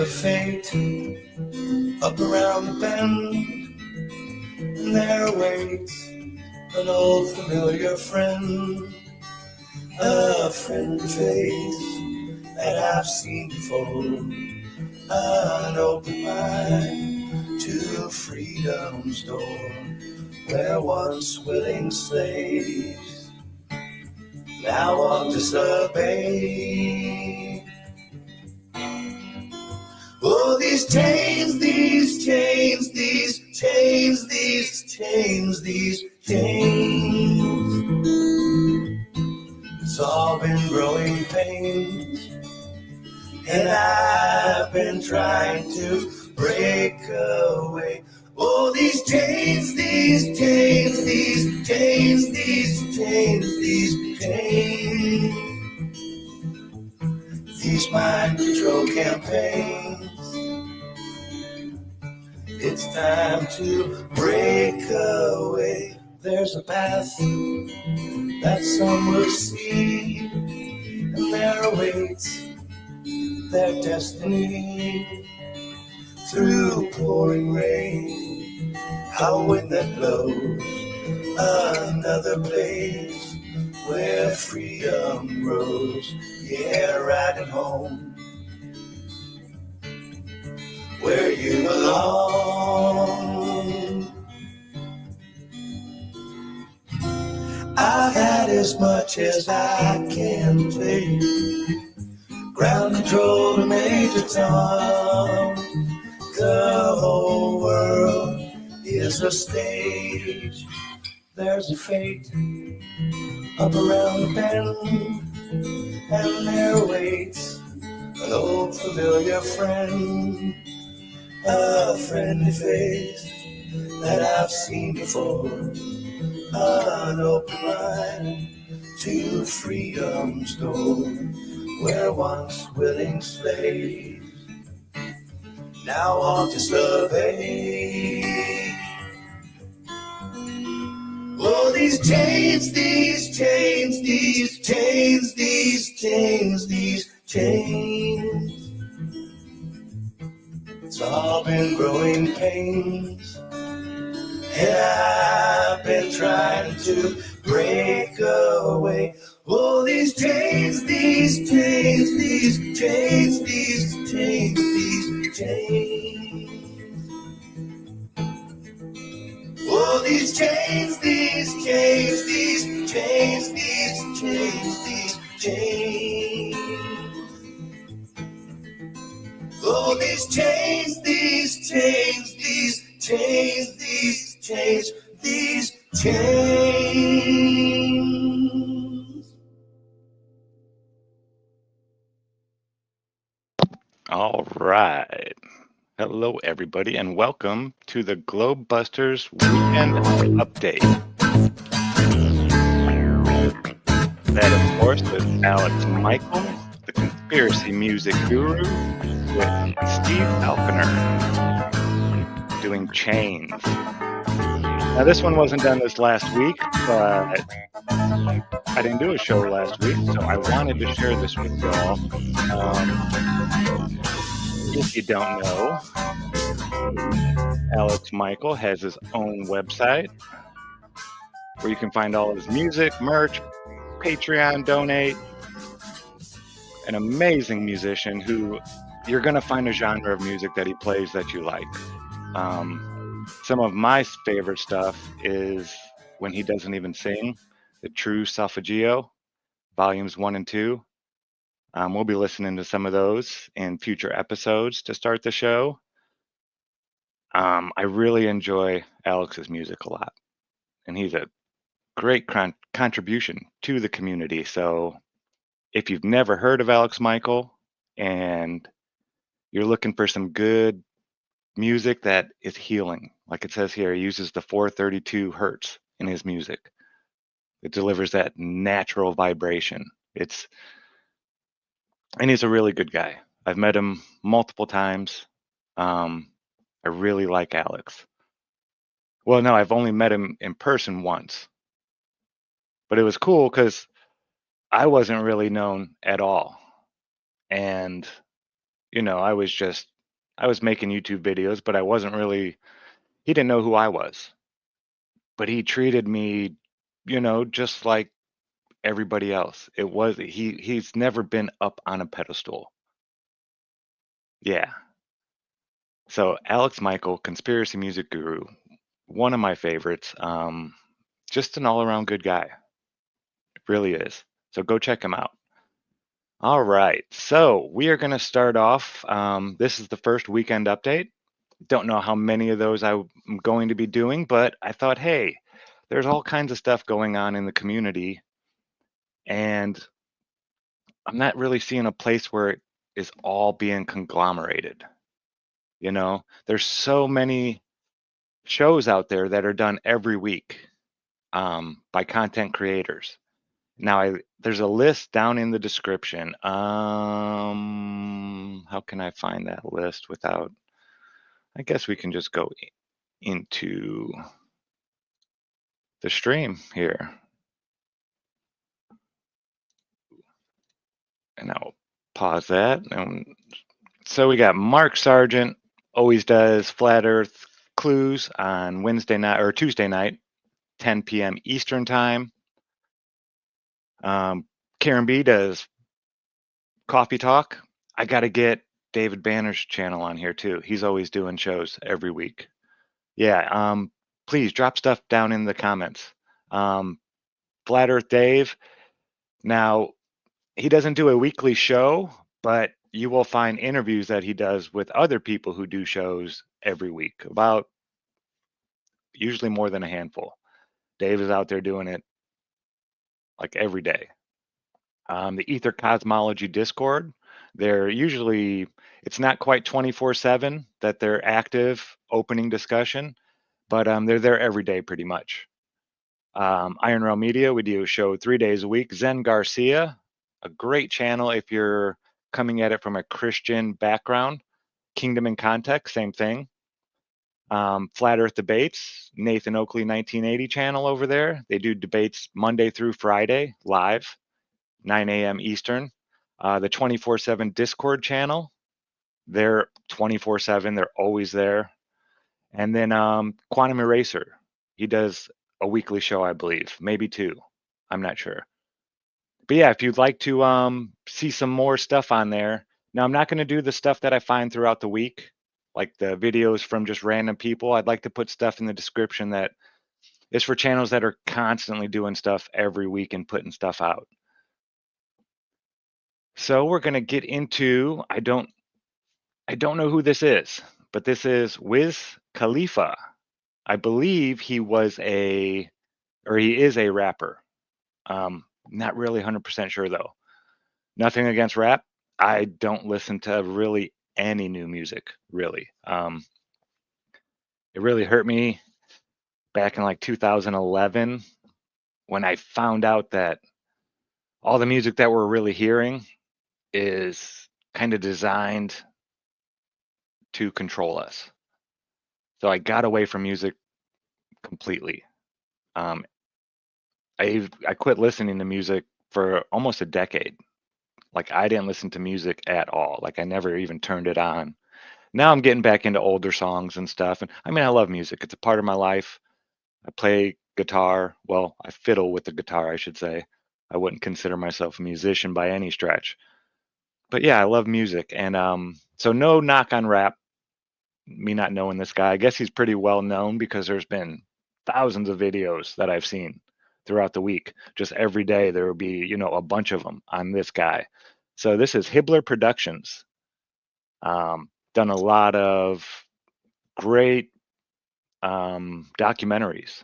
a fate up around the bend, and there awaits an old familiar friend, a friendly face that I've seen before, an open mind to freedom's door, where once willing slaves now walk disobey. Oh, these chains, these chains, these chains, these chains, these chains. It's all been growing pains, and I've been trying to break away. Oh, these chains, these chains, these chains, these chains, these chains. These mind control campaigns. It's time to break away. There's a path that some will see, and there awaits their destiny. Through pouring rain, a wind that blows, another place where freedom grows. Yeah, right at home, where you belong. I've had as much as I can take. Ground control to Major Tom. The whole world is a stage. There's a fate up around the bend, and there waits an old familiar friend, a friendly face that I've seen before, an open mind to freedom's door, where once willing slaves now walk disobey. Oh, these chains, these chains, these chains, these chains, these chains. It's all been growing pains, and I've been trying to break away. Oh, these chains, these chains, these chains, these chains, these chains. Oh, these chains, these chains, these chains, these chains, these chains. Oh, these chains, these chains, these chains, these chains, these chains. All right. Hello, everybody, and welcome to the GLOBEBUSTERS Weekend Update. That, of course, was Alex Michael, the conspiracy music guru, with Steve Falconer doing Chains. Now, this one wasn't done this last week, but I didn't do a show last week, so I wanted to share this with y'all. If you don't know, Alex Michael has his own website where you can find all his music, merch, Patreon, donate. An amazing musician who you're going to find a genre of music that he plays that you like. Some of my favorite stuff is when he doesn't even sing, the True Solfeggio, volumes 1 and 2. We'll be listening to some of those in future episodes to start the show. I really enjoy Alex's music a lot, and he's a great contribution to the community. So if you've never heard of Alex Michael and you're looking for some good music that is healing, like it says here, he uses the 432 hertz in his music. It delivers that natural vibration. And he's a really good guy. I've met him multiple times. I really like Alex. Well, no, I've only met him in person once. But it was cool because I wasn't really known at all. And, I was just I was making YouTube videos, but I wasn't really, he didn't know who I was. But he treated me, just like everybody else. He's never been up on a pedestal. Yeah. So Alex Michael, conspiracy music guru, one of my favorites. Just an all-around good guy. It really is. So go check him out. All right. So we are going to start off. This is the first weekend update. Don't know how many of those I'm going to be doing, but I thought, hey, there's all kinds of stuff going on in the community, and I'm not really seeing a place where it is all being conglomerated. There's so many shows out there that are done every week by content creators. Now, there's a list down in the description. How can I find that list without? I guess we can just go into the stream here. And I'll pause that. So we got Mark Sargent, always does Flat Earth Clues on Wednesday night or Tuesday night, 10 p.m. Eastern time. Karen B does Coffee Talk. I got to get David Banner's channel on here too. He's always doing shows every week. Yeah, please drop stuff down in the comments. Flat Earth Dave. Now, he doesn't do a weekly show, but you will find interviews that he does with other people who do shows every week, about usually more than a handful. Dave is out there doing it like every day. The Ether Cosmology Discord, it's not quite 24/7 that they're active opening discussion, but they're there every day pretty much. Iron Rail Media, we do a show 3 days a week. Zen Garcia, a great channel if you're coming at it from a Christian background. Kingdom in Context, same thing. Flat Earth Debates, Nathan Oakley 1980 channel over there. They do debates Monday through Friday, live, 9 a.m. Eastern. The 24/7 Discord channel, they're 24/7, they're always there. And then Quantum Eraser, he does a weekly show, I believe, maybe two, I'm not sure. But yeah, if you'd like to see some more stuff on there. Now, I'm not going to do the stuff that I find throughout the week, like the videos from just random people. I'd like to put stuff in the description that is for channels that are constantly doing stuff every week and putting stuff out. So we're going to get into, I don't know who this is, but this is Wiz Khalifa. I believe he is a rapper. Not really 100% sure though. Nothing against rap. I don't listen to really any new music, really. It really hurt me back in like 2011 when I found out that all the music that we're really hearing is kind of designed to control us. So I got away from music completely. I quit listening to music for almost a decade. Like, I didn't listen to music at all. Like, I never even turned it on. Now I'm getting back into older songs and stuff. And I mean, I love music. It's a part of my life. I play guitar. Well, I fiddle with the guitar, I should say. I wouldn't consider myself a musician by any stretch. But yeah, I love music. And so no knock on rap, me not knowing this guy. I guess he's pretty well known because there's been thousands of videos that I've seen throughout the week. Just every day there will be, a bunch of them on this guy. So this is Hibler Productions. Done a lot of great documentaries.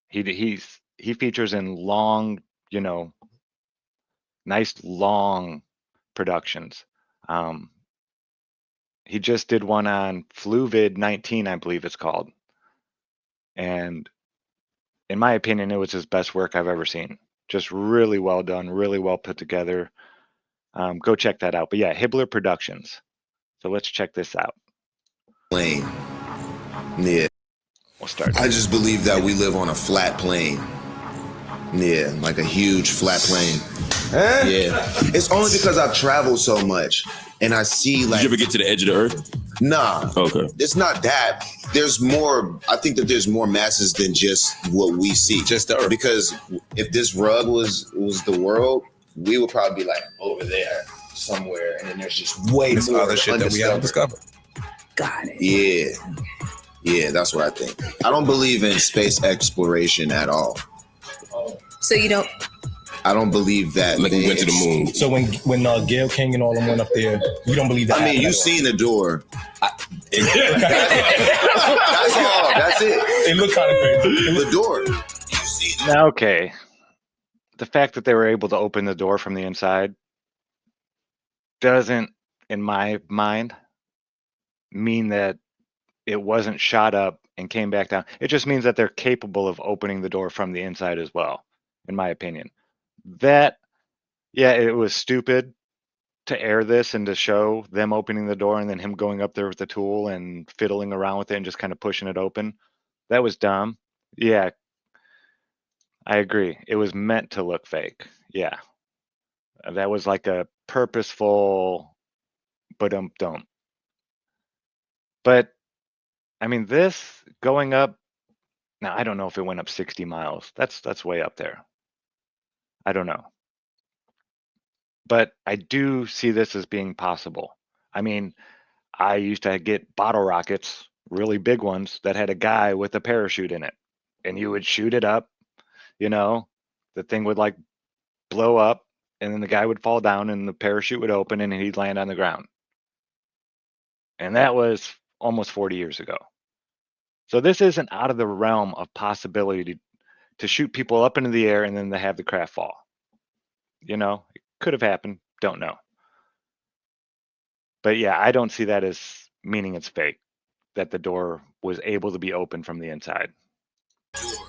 He features in long, nice long productions. He just did one on Fluvid 19, I believe it's called. And in my opinion, it was his best work I've ever seen. Just really well done, really well put together. Go check that out. But yeah, Hibler Productions. So let's check this out. Plane. Yeah. We'll start. I just believe that we live on a flat plane. Yeah, like a huge flat plane. Yeah. It's only because I've traveled so much. and I see Did like, you ever get to the edge of the earth? nah, Okay. it's not that. There's more. I think that there's more masses than just what we see. Just the earth. Because if this rug was the world, we would probably be like over there somewhere, and then there's just way There's more other shit that we haven't discovered. Got it. Yeah, that's what I think. I don't believe in space exploration at all. So you don't. I don't believe that. Like we went to the moon. So when Gail King and all them went up there, you don't believe that? I mean, you've seen the door. That's all. That's it. It looked kind of crazy. The door. You see the Now, okay, the fact that they were able to open the door from the inside doesn't, in my mind, mean that it wasn't shot up and came back down. It just means that they're capable of opening the door from the inside as well, in my opinion. That, yeah, it was stupid to air this and to show them opening the door and then him going up there with the tool and fiddling around with it and just kind of pushing it open. That was dumb. Yeah, I agree. It was meant to look fake. Yeah. That was like a purposeful ba-dum-dum. But, I mean, this going up, now I don't know if it went up 60 miles. That's way up there. I don't know. But I do see this as being possible. I mean, I used to get bottle rockets, really big ones, that had a guy with a parachute in it. And you would shoot it up, you know, the thing would like blow up, and then the guy would fall down and the parachute would open and he'd land on the ground. And that was almost 40 years ago. So this isn't out of the realm of possibility to shoot people up into the air and then to have the craft fall. You know, it could have happened. Don't know. But yeah, I don't see that as meaning it's fake, that the door was able to be opened from the inside.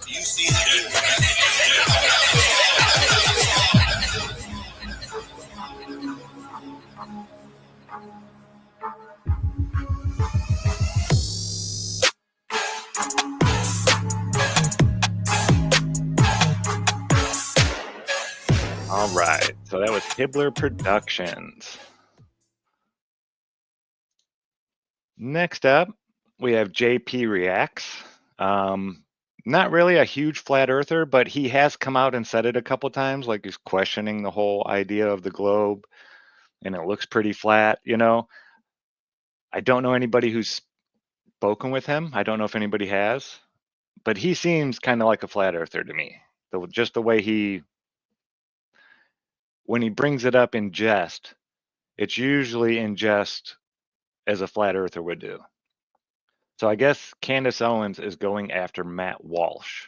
You see the door. All right, so that was Hibler Productions. Next up, we have JP Reacts. Not really a huge flat earther, but he has come out and said it a couple times, like he's questioning the whole idea of the globe, and it looks pretty flat, you know. I don't know anybody who's spoken with him. I don't know if anybody has, but he seems kind of like a flat earther to me. Just the way when he brings it up in jest, it's usually in jest as a flat earther would do. So I guess Candace Owens is going after Matt Walsh,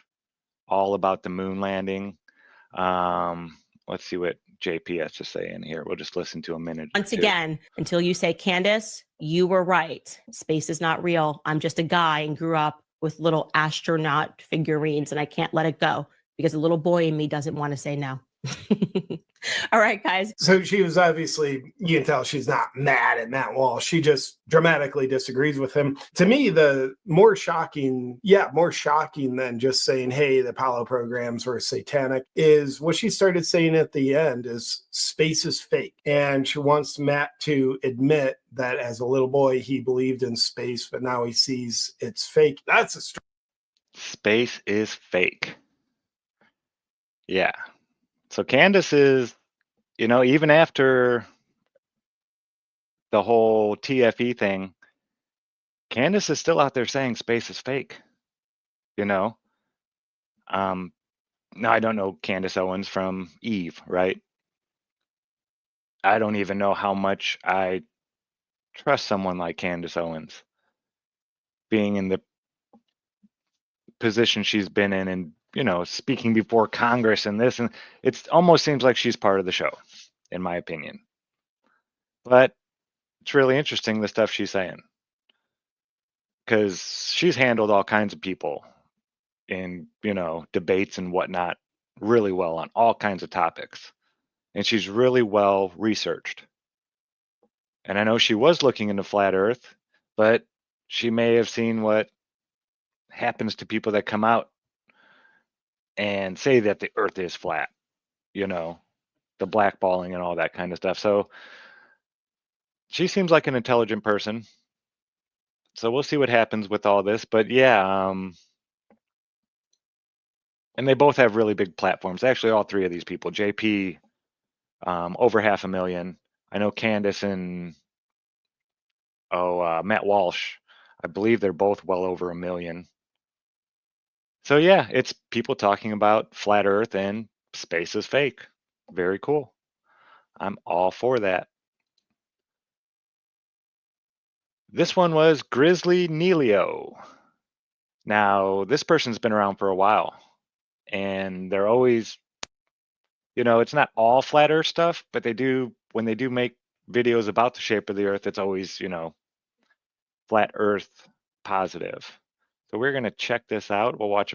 all about the moon landing. Let's see what JP has to say in here. We'll just listen to a minute. Once again, until you say, Candace, you were right. Space is not real. I'm just a guy and grew up with little astronaut figurines and I can't let it go because a little boy in me doesn't want to say no. All right, guys. So she was obviously, you can tell she's not mad at Matt Walsh. She just dramatically disagrees with him. To me, the more shocking than just saying, hey, the Apollo programs were satanic, is what she started saying at the end is space is fake. And she wants Matt to admit that as a little boy, he believed in space, but now he sees it's fake. That's a Space is fake. Yeah. So Candace is, you know, even after the whole TFE thing, Candace is still out there saying space is fake, you know. Now I don't know Candace Owens from Eve, right? I don't even know how much I trust someone like Candace Owens being in the position she's been in and, you know, speaking before Congress and this, and it almost seems like she's part of the show, in my opinion. But it's really interesting, the stuff she's saying, because she's handled all kinds of people in, you know, debates and whatnot really well on all kinds of topics. And she's really well researched. And I know she was looking into flat Earth, but she may have seen what happens to people that come out and say that the Earth is flat, you know, the blackballing and all that kind of stuff. So she seems like an intelligent person. So we'll see what happens with all this. But yeah, and they both have really big platforms. Actually, all three of these people, JP, over 500,000. I know Candace and Matt Walsh, I believe they're both well over 1 million. So yeah, it's people talking about flat Earth and space is fake. Very cool. I'm all for that. This one was Grizzly Nelio. Now, this person's been around for a while, and they're always, it's not all flat Earth stuff, but when they do make videos about the shape of the Earth, it's always, flat Earth positive. So we're going to check this out. We'll watch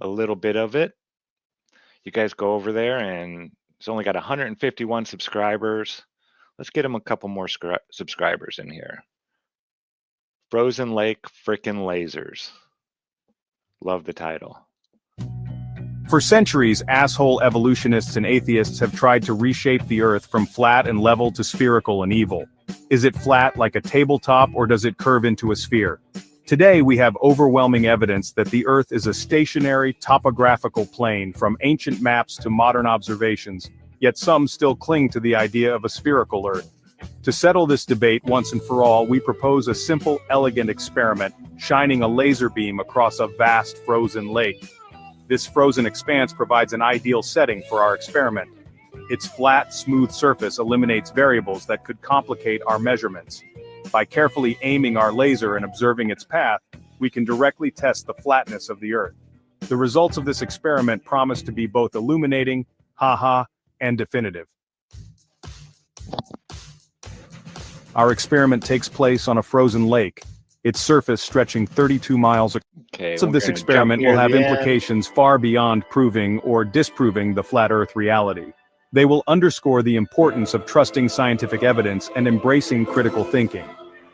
a little bit of it. You guys go over there, and it's only got 151 subscribers. Let's get him a couple more subscribers in here. Frozen Lake Frickin' Lasers. Love the title. For centuries, asshole evolutionists and atheists have tried to reshape the Earth from flat and level to spherical and evil. Is it flat like a tabletop, or does it curve into a sphere? Today we have overwhelming evidence that the Earth is a stationary, topographical plane from ancient maps to modern observations, yet some still cling to the idea of a spherical Earth. To settle this debate once and for all, we propose a simple, elegant experiment, shining a laser beam across a vast frozen lake. This frozen expanse provides an ideal setting for our experiment. Its flat, smooth surface eliminates variables that could complicate our measurements. By carefully aiming our laser and observing its path, we can directly test the flatness of the Earth. The results of this experiment promise to be both illuminating, and definitive. Our experiment takes place on a frozen lake, its surface stretching 32 miles across. Okay, Of this experiment will have implications far beyond proving or disproving the flat Earth reality. They will underscore the importance of trusting scientific evidence and embracing critical thinking.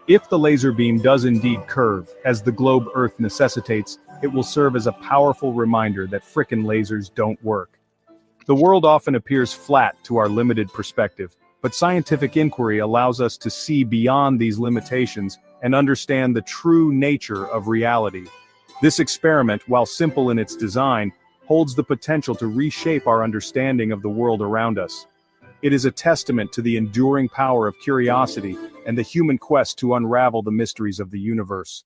If the laser beam does indeed curve, as the globe Earth necessitates, it will serve as a powerful reminder that frickin' lasers don't work. The world often appears flat to our limited perspective, but scientific inquiry allows us to see beyond these limitations and understand the true nature of reality. This experiment, while simple in its design, holds the potential to reshape our understanding of the world around us. It is a testament to the enduring power of curiosity and the human quest to unravel the mysteries of the universe.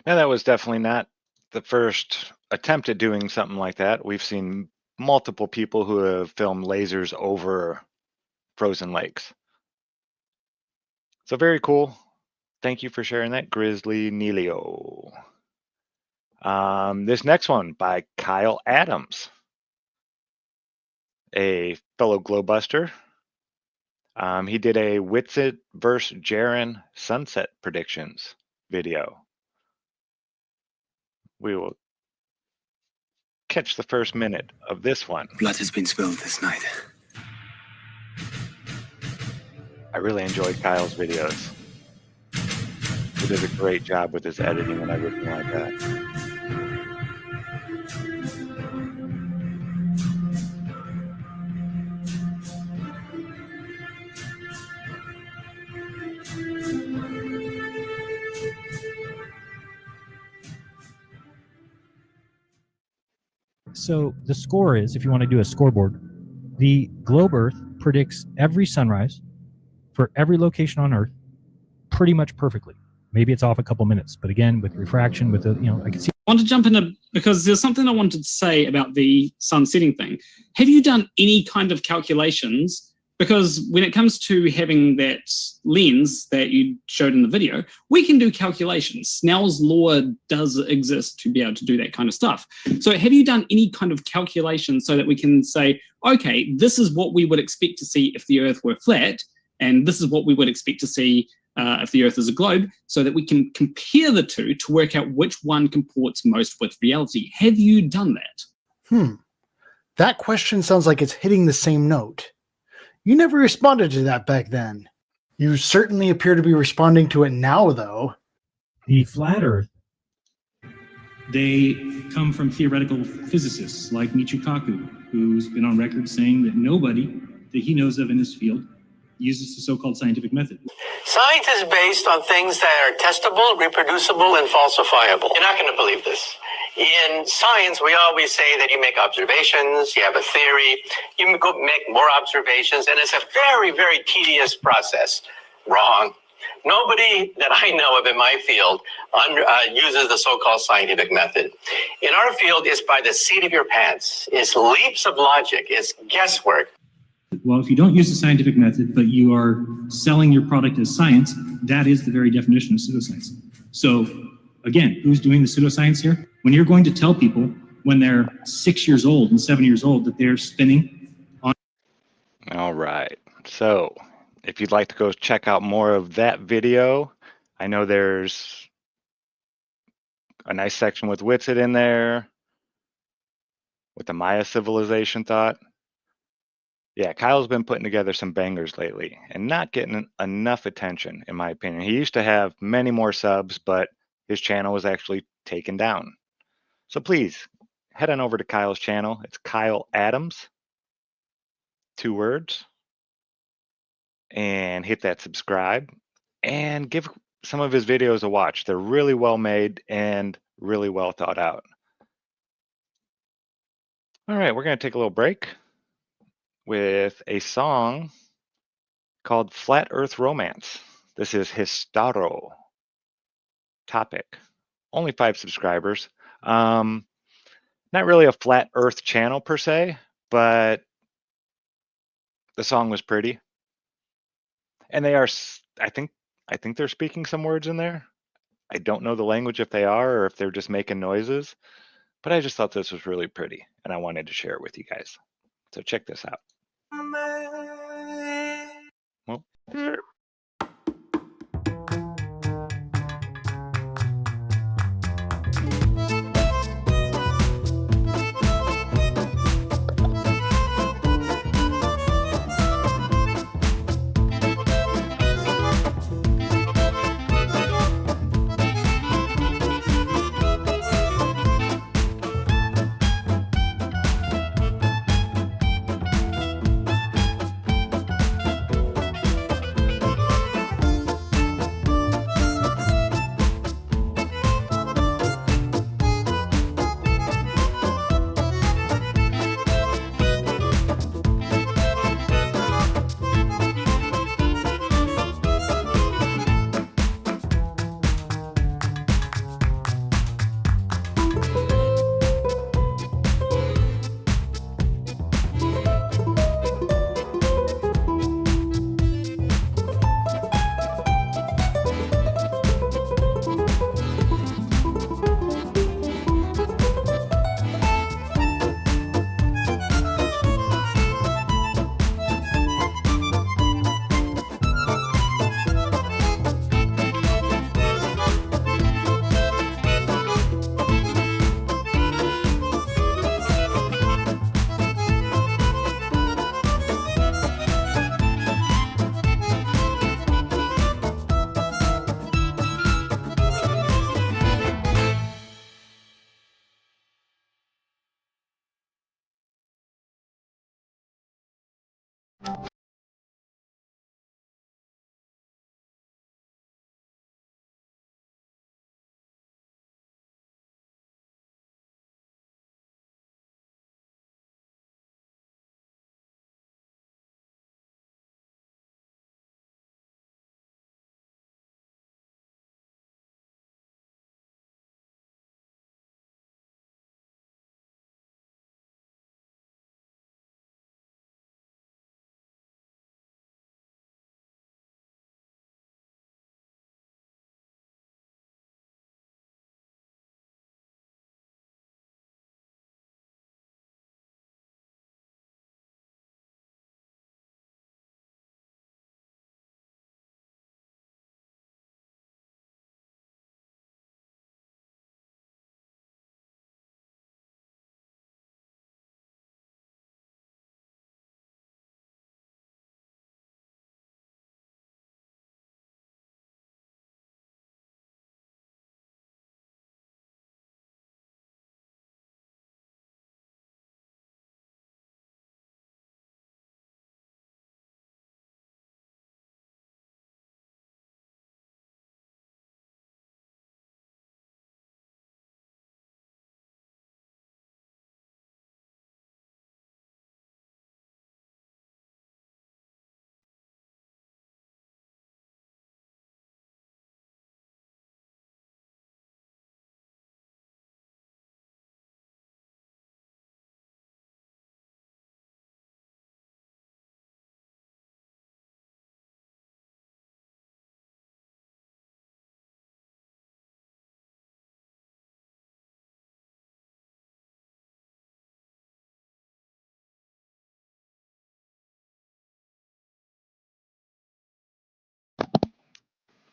Now, that was definitely not the first attempt at doing something like that. We've seen multiple people who have filmed lasers over frozen lakes. So very cool. Thank you for sharing that, Grizzly Nelio. This next one by Kyle Adams, a fellow Globebuster. He did a Whitsitt versus Jaren sunset predictions video. We will catch the first minute of this one. Blood has been spilled this night. I really enjoyed Kyle's videos. He did a great job with his editing and everything like that. So the score is, if you want to do a scoreboard, the globe Earth predicts every sunrise for every location on Earth pretty much perfectly. Maybe it's off a couple minutes, but again, with refraction, with the, I can see. I want to jump in because there's something I wanted to say about the sun setting thing. Have you done any kind of calculations? Because when it comes to having that lens that you showed in the video, we can do calculations. Snell's law does exist to be able to do that kind of stuff. So have you done any kind of calculation so that we can say, okay, this is what we would expect to see if the Earth were flat, and this is what we would expect to see if the Earth is a globe, so that we can compare the two to work out which one comports most with reality? Have you done that? That question sounds like it's hitting the same note. You never responded to that back then. You certainly appear to be responding to it now, though. The flat Earth, they come from theoretical physicists like Michio Kaku, who's been on record saying that nobody that he knows of in his field uses the so-called scientific method. Science is based on things that are testable, reproducible, and falsifiable. You're not going to believe this. In science, we always say that you make observations, you have a theory, you go make more observations, and it's a very, very tedious process. Wrong. Nobody that I know of in my field uses the so-called scientific method. In our field, it's by the seat of your pants. It's leaps of logic. It's guesswork. Well, if you don't use the scientific method, but you are selling your product as science, that is the very definition of pseudoscience. So again, who's doing the pseudoscience here? When you're going to tell people when they're 6 years old and 7 years old that they're spinning on. All right. So if you'd like to go check out more of that video, I know there's a nice section with Witsit in there with the Maya civilization thought. Yeah, Kyle's been putting together some bangers lately and not getting enough attention, in my opinion. He used to have many more subs, but his channel was actually taken down. So please head on over to Kyle's channel. It's Kyle Adams, 2 words, and hit that subscribe and give some of his videos a watch. They're really well made and really well thought out. All right, we're going to take a little break with a song called Flat Earth Romance. This is Histaro topic. Only 5 subscribers. Not really a flat earth channel per se, but the song was pretty. And they are, I think they're speaking some words in there. I don't know the language if they are or if they're just making noises, but I just thought this was really pretty and I wanted to share it with you guys. So check this out. Well,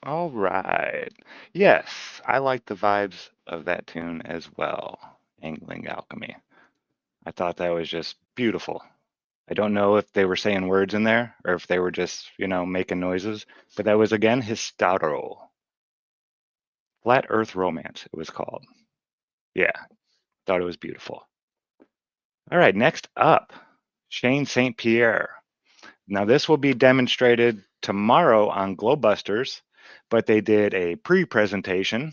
All right. Yes, I like the vibes of that tune as well. Angling Alchemy. I thought that was just beautiful. I don't know if they were saying words in there or if they were just, making noises, but that was again Histaro. Flat Earth Romance, it was called. Yeah, thought it was beautiful. All right, next up, Shane St. Pierre. Now, this will be demonstrated tomorrow on GLOBEBUSTERS, but they did a pre-presentation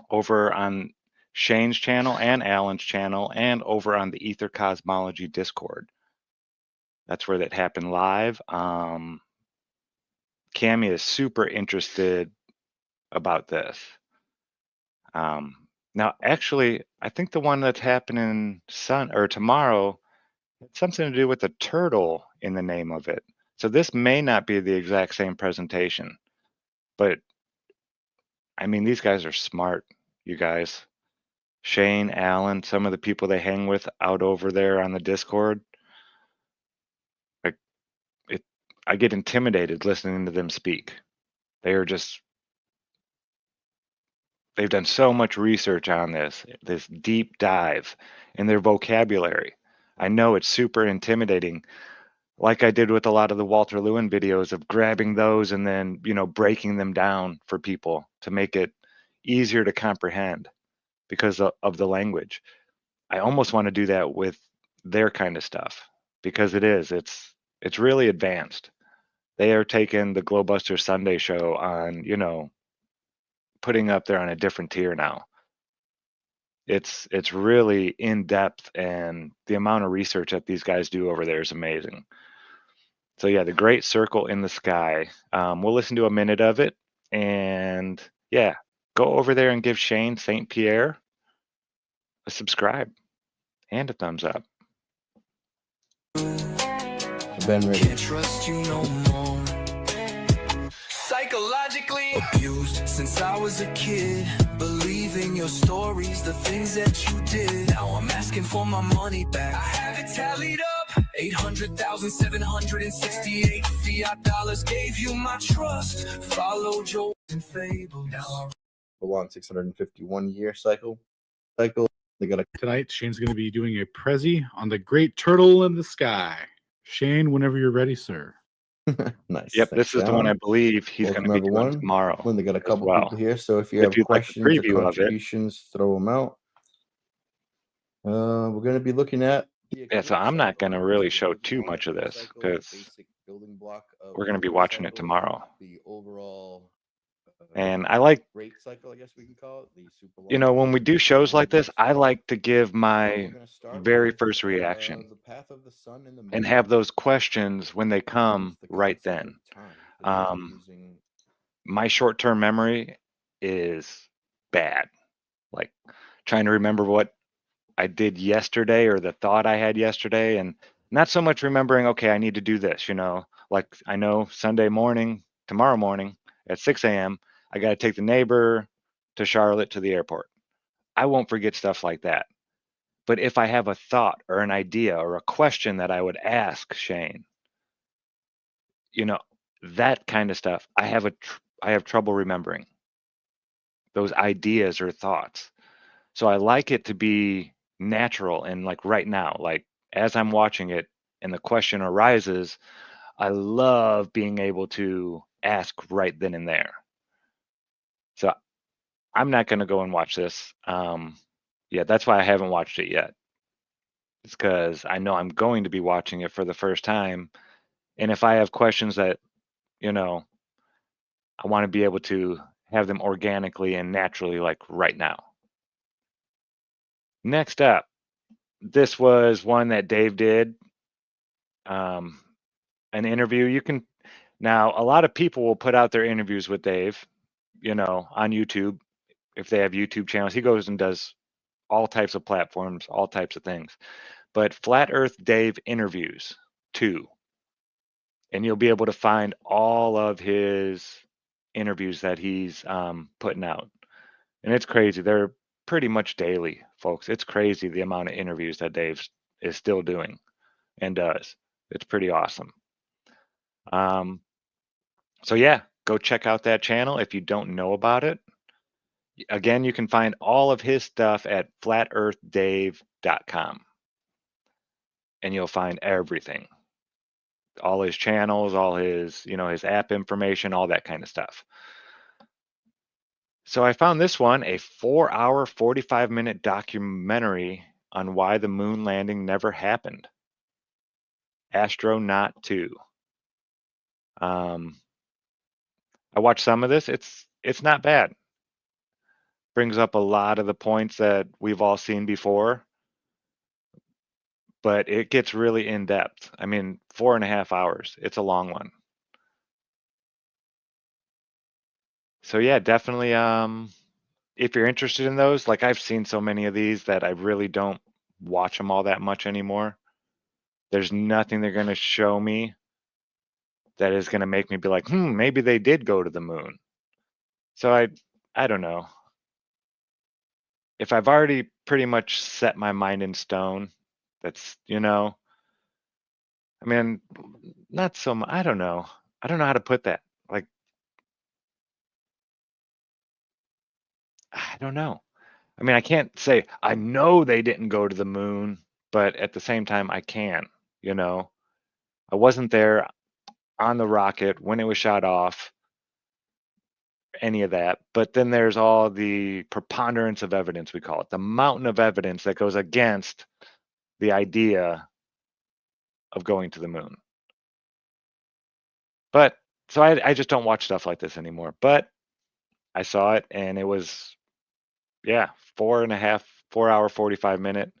over on Shane's channel and Alan's channel and over on the Ether Cosmology Discord. That's where that happened live. Cami is super interested about this. Now, actually, I think the one that's happening tomorrow had something to do with a turtle in the name of it. So this may not be the exact same presentation, but I mean, these guys are smart, you guys. Shane, Alan, some of the people they hang with out over there on the Discord. I get intimidated listening to them speak. They've done so much research on this deep dive in their vocabulary. I know it's super intimidating, like I did with a lot of the Walter Lewin videos of grabbing those and then, breaking them down for people to make it easier to comprehend because of the language. I almost want to do that with their kind of stuff because it's really advanced. They are taking the GLOBEBUSTERS Sunday show on, putting up there on a different tier now. It's really in depth, and the amount of research that these guys do over there is amazing. So yeah, the Great Circle in the Sky. We'll listen to a minute of it, and yeah, go over there and give Shane St. Pierre a subscribe and a thumbs up. Ben ready. Can't trust you no more. Psychologically abused since I was a kid. Believing your stories, the things that you did. Now I'm asking for my money back. I have it tallied up. 800,768 fiat dollars gave you my trust. Followed your fable. Now a long 651 year cycle. They got tonight. Shane's going to be doing a Prezi on the Great Turtle in the Sky. Shane, whenever you're ready, sir. Nice. Yep, Thanks, this is the one I believe he's going to be doing tomorrow. When they got a couple well. people here, so if you have questions like or contributions, throw them out. We're going to be looking at. Yeah, so I'm not going to really show too much of this because we're going to be watching it tomorrow. The overall. And I like, rate cycle, I guess we can call it. The super when we do shows like this, I like to give my very first reaction and have those questions when they come right then. My short-term memory is bad. Like trying to remember what I did yesterday or the thought I had yesterday, and not so much remembering, okay, I need to do this, like I know tomorrow morning at 6 a.m., I got to take the neighbor to Charlotte to the airport. I won't forget stuff like that. But if I have a thought or an idea or a question that I would ask Shane, that kind of stuff, I have trouble remembering those ideas or thoughts. So I like it to be natural and like right now, like as I'm watching it and the question arises, I love being able to ask right then and there. So I'm not going to go and watch this. Yeah, that's why I haven't watched it yet. It's because I know I'm going to be watching it for the first time. And if I have questions that, I want to be able to have them organically and naturally, like right now. Next up, this was one that Dave did, an interview. Now, a lot of people will put out their interviews with Dave, on YouTube. If they have YouTube channels, he goes and does all types of platforms, all types of things. But Flat Earth Dave Interviews 2. And you'll be able to find all of his interviews that he's putting out. And it's crazy. They're pretty much daily, folks. It's crazy the amount of interviews that Dave is still doing and does. It's pretty awesome. So yeah, go check out that channel if you don't know about it. Again, you can find all of his stuff at flatearthdave.com. And you'll find everything. All his channels, all his, his app information, all that kind of stuff. So I found this one, a 4-hour, 45-minute documentary on why the moon landing never happened. Astronaut 2. I watched some of this. It's not bad. Brings up a lot of the points that we've all seen before, but it gets really in depth. I mean, 4.5 hours. It's a long one. So yeah, definitely. If you're interested in those, like I've seen so many of these that I really don't watch them all that much anymore. There's nothing they're going to show me that is going to make me be like, maybe they did go to the moon. So I don't know. If I've already pretty much set my mind in stone, that's, I mean, not so much. I don't know. I don't know how to put that. Like, I don't know. I mean, I can't say I know they didn't go to the moon, but at the same time, I can, I wasn't there on the rocket when it was shot off, any of that. But then there's all the preponderance of evidence, we call it, the mountain of evidence that goes against the idea of going to the moon. But so I just don't watch stuff like this anymore. But I saw it and it was, 4-hour, 45-minute.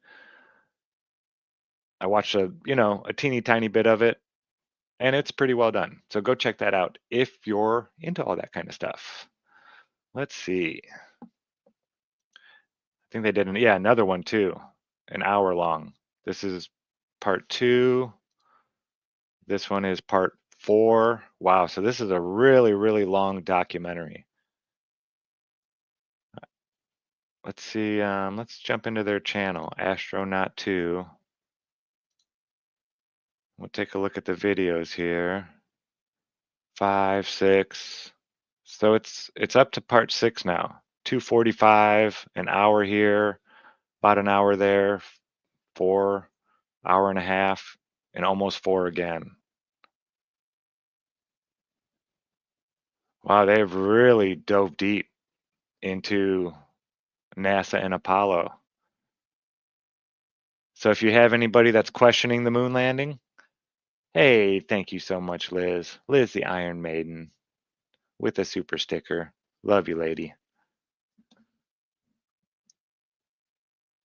I watched a teeny tiny bit of it, and it's pretty well done. So go check that out if you're into all that kind of stuff. Let's see. I think they did another one too, an hour long. This is part 2. This one is part 4. Wow, so this is a really, really long documentary. Let's see, let's jump into their channel, Astronaut 2. We'll take a look at the videos here. 5, 6. So it's up to part 6 now. 2:45, an hour here, about an hour there, 4, hour and a half, and almost 4 again. Wow, they've really dove deep into NASA and Apollo. So if you have anybody that's questioning the moon landing, hey, thank you so much, Liz. Liz, the Iron Maiden, with a super sticker. Love you, lady.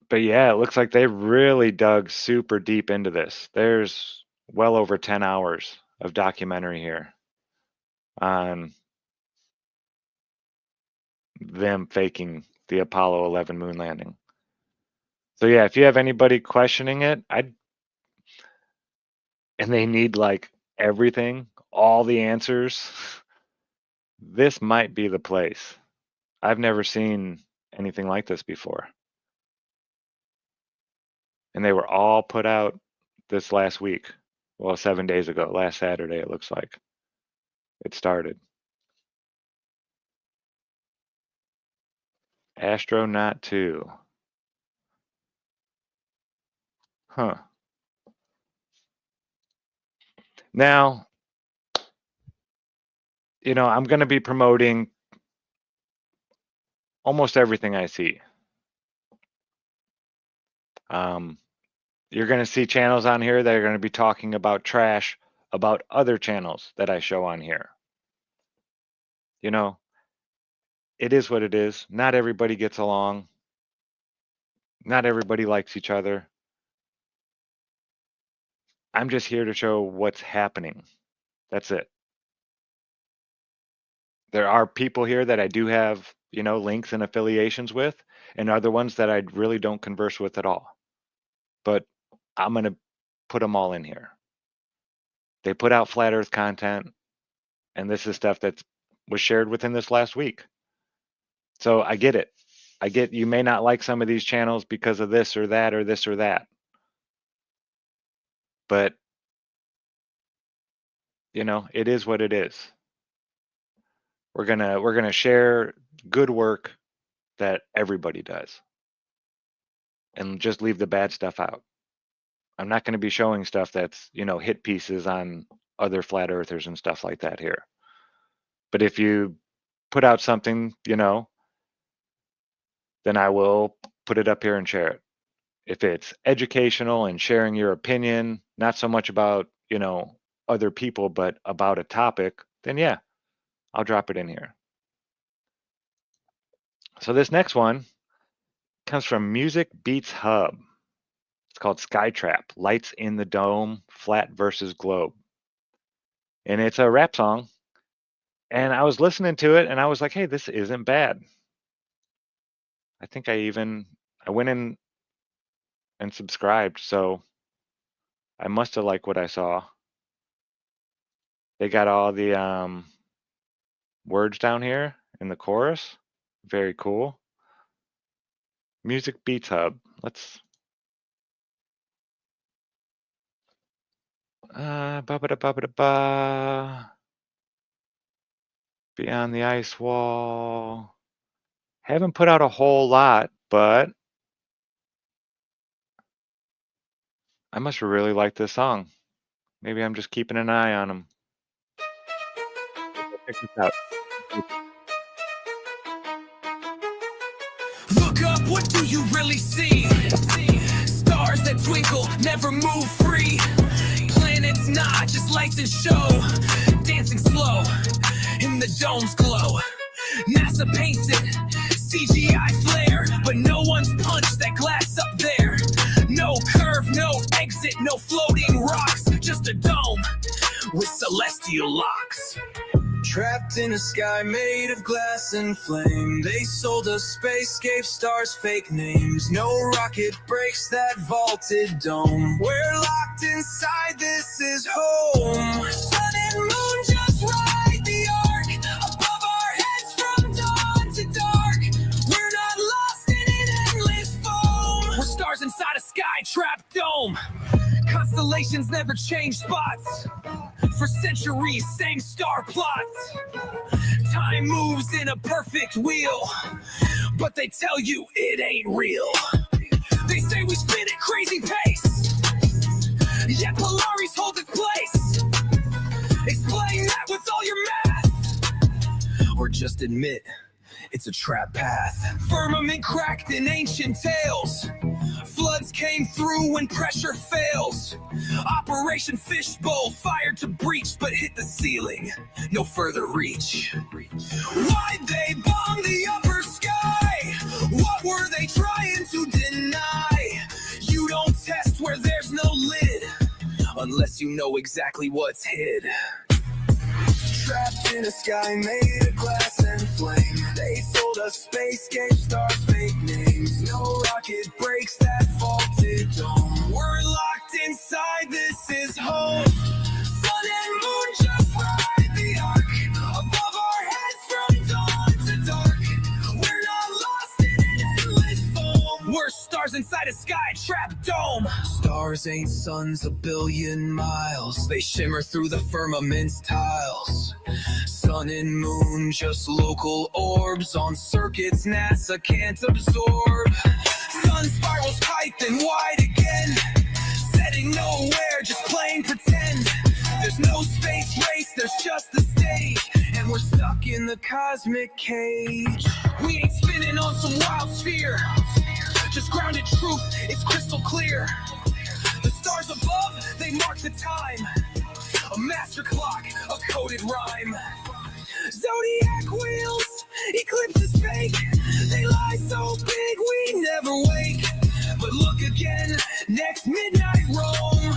But yeah, it looks like they really dug super deep into this. There's well over 10 hours of documentary here on them faking the Apollo 11 moon landing. So yeah, if you have anybody questioning it, and they need like everything, all the answers, this might be the place. I've never seen anything like this before. And they were all put out this last week. Well, 7 days ago, last Saturday, it looks like it started. Astronaut 2. Huh. Now, I'm going to be promoting almost everything I see. You're going to see channels on here that are going to be talking about trash about other channels that I show on here. It is what it is. Not everybody gets along. Not everybody likes each other. I'm just here to show what's happening. That's it. There are people here that I do have, links and affiliations with, and other ones that I really don't converse with at all. But I'm going to put them all in here. They put out flat earth content, and this is stuff that was shared within this last week. So I get it. I get you may not like some of these channels because of this or that or this or that. But, it is what it is. We're gonna share good work that everybody does, and just leave the bad stuff out. I'm not going to be showing stuff that's, hit pieces on other flat earthers and stuff like that here. But if you put out something, then I will put it up here and share it. If it's educational and sharing your opinion, not so much about, other people, but about a topic, then yeah, I'll drop it in here. So this next one comes from Music Beats Hub. It's called Skytrap, Lights in the Dome, Flat versus Globe. And it's a rap song. And I was listening to it and I was like, hey, this isn't bad. I think I went in and subscribed, so I must have liked what I saw. They got all the words down here in the chorus. Very cool. Music Beats Hub. Let's ba-ba-da-ba-ba-da-ba. Beyond the Ice Wall. Haven't put out a whole lot, but I must really like this song. Maybe I'm just keeping an eye on them. Check this out. Look up, what do you really see? Stars that twinkle, never move free. Planets not, just lights and show. Dancing slow, in the dome's glow. NASA paints it, CGI flare. But no one's punched that glass up there. No curve, no exit, no floating rocks. Just a dome with celestial locks. Trapped in a sky made of glass and flame. They sold us space, gave stars fake names. No rocket breaks that vaulted dome. We're locked inside, this is home. Sun and moon just ride the arc. Above our heads from dawn to dark. We're not lost in an endless foam. We're stars inside a sky-trapped dome. Constellations never change spots. For centuries, same star plots. Time moves in a perfect wheel, but they tell you it ain't real. They say we spin at crazy pace, yet Polaris hold its place. Explain that with all your math, or just admit it's a trap path. Firmament cracked in ancient tales. Floods came through when pressure fails. Operation Fishbowl fired to breach, but hit the ceiling. No further reach. Why'd they bomb the upper sky? What were they trying to deny? You don't test where there's no lid, unless you know exactly what's hid. Trapped in a sky made of glass and flame. They sold us space, gave stars fake names. No rocket breaks that vaulted dome. We're locked inside, this is home. Sun and moon just ride the arc. Above our heads from dawn to dark. We're not lost in an endless foam. We're stars inside a sky-trapped dome. Stars ain't suns a billion miles. They shimmer through the firmament's tiles. Sun and moon, just local orbs on circuits NASA can't absorb. Sun spirals tight then wide again. Setting nowhere, just plain pretend. There's no space race, there's just the stage. And we're stuck in the cosmic cage. We ain't spinning on some wild sphere. Just grounded truth, it's crystal clear. The stars above, they mark the time. A master clock, a coded rhyme. Zodiac wheels, eclipses fake. They lie so big we never wake. But look again, next midnight Rome.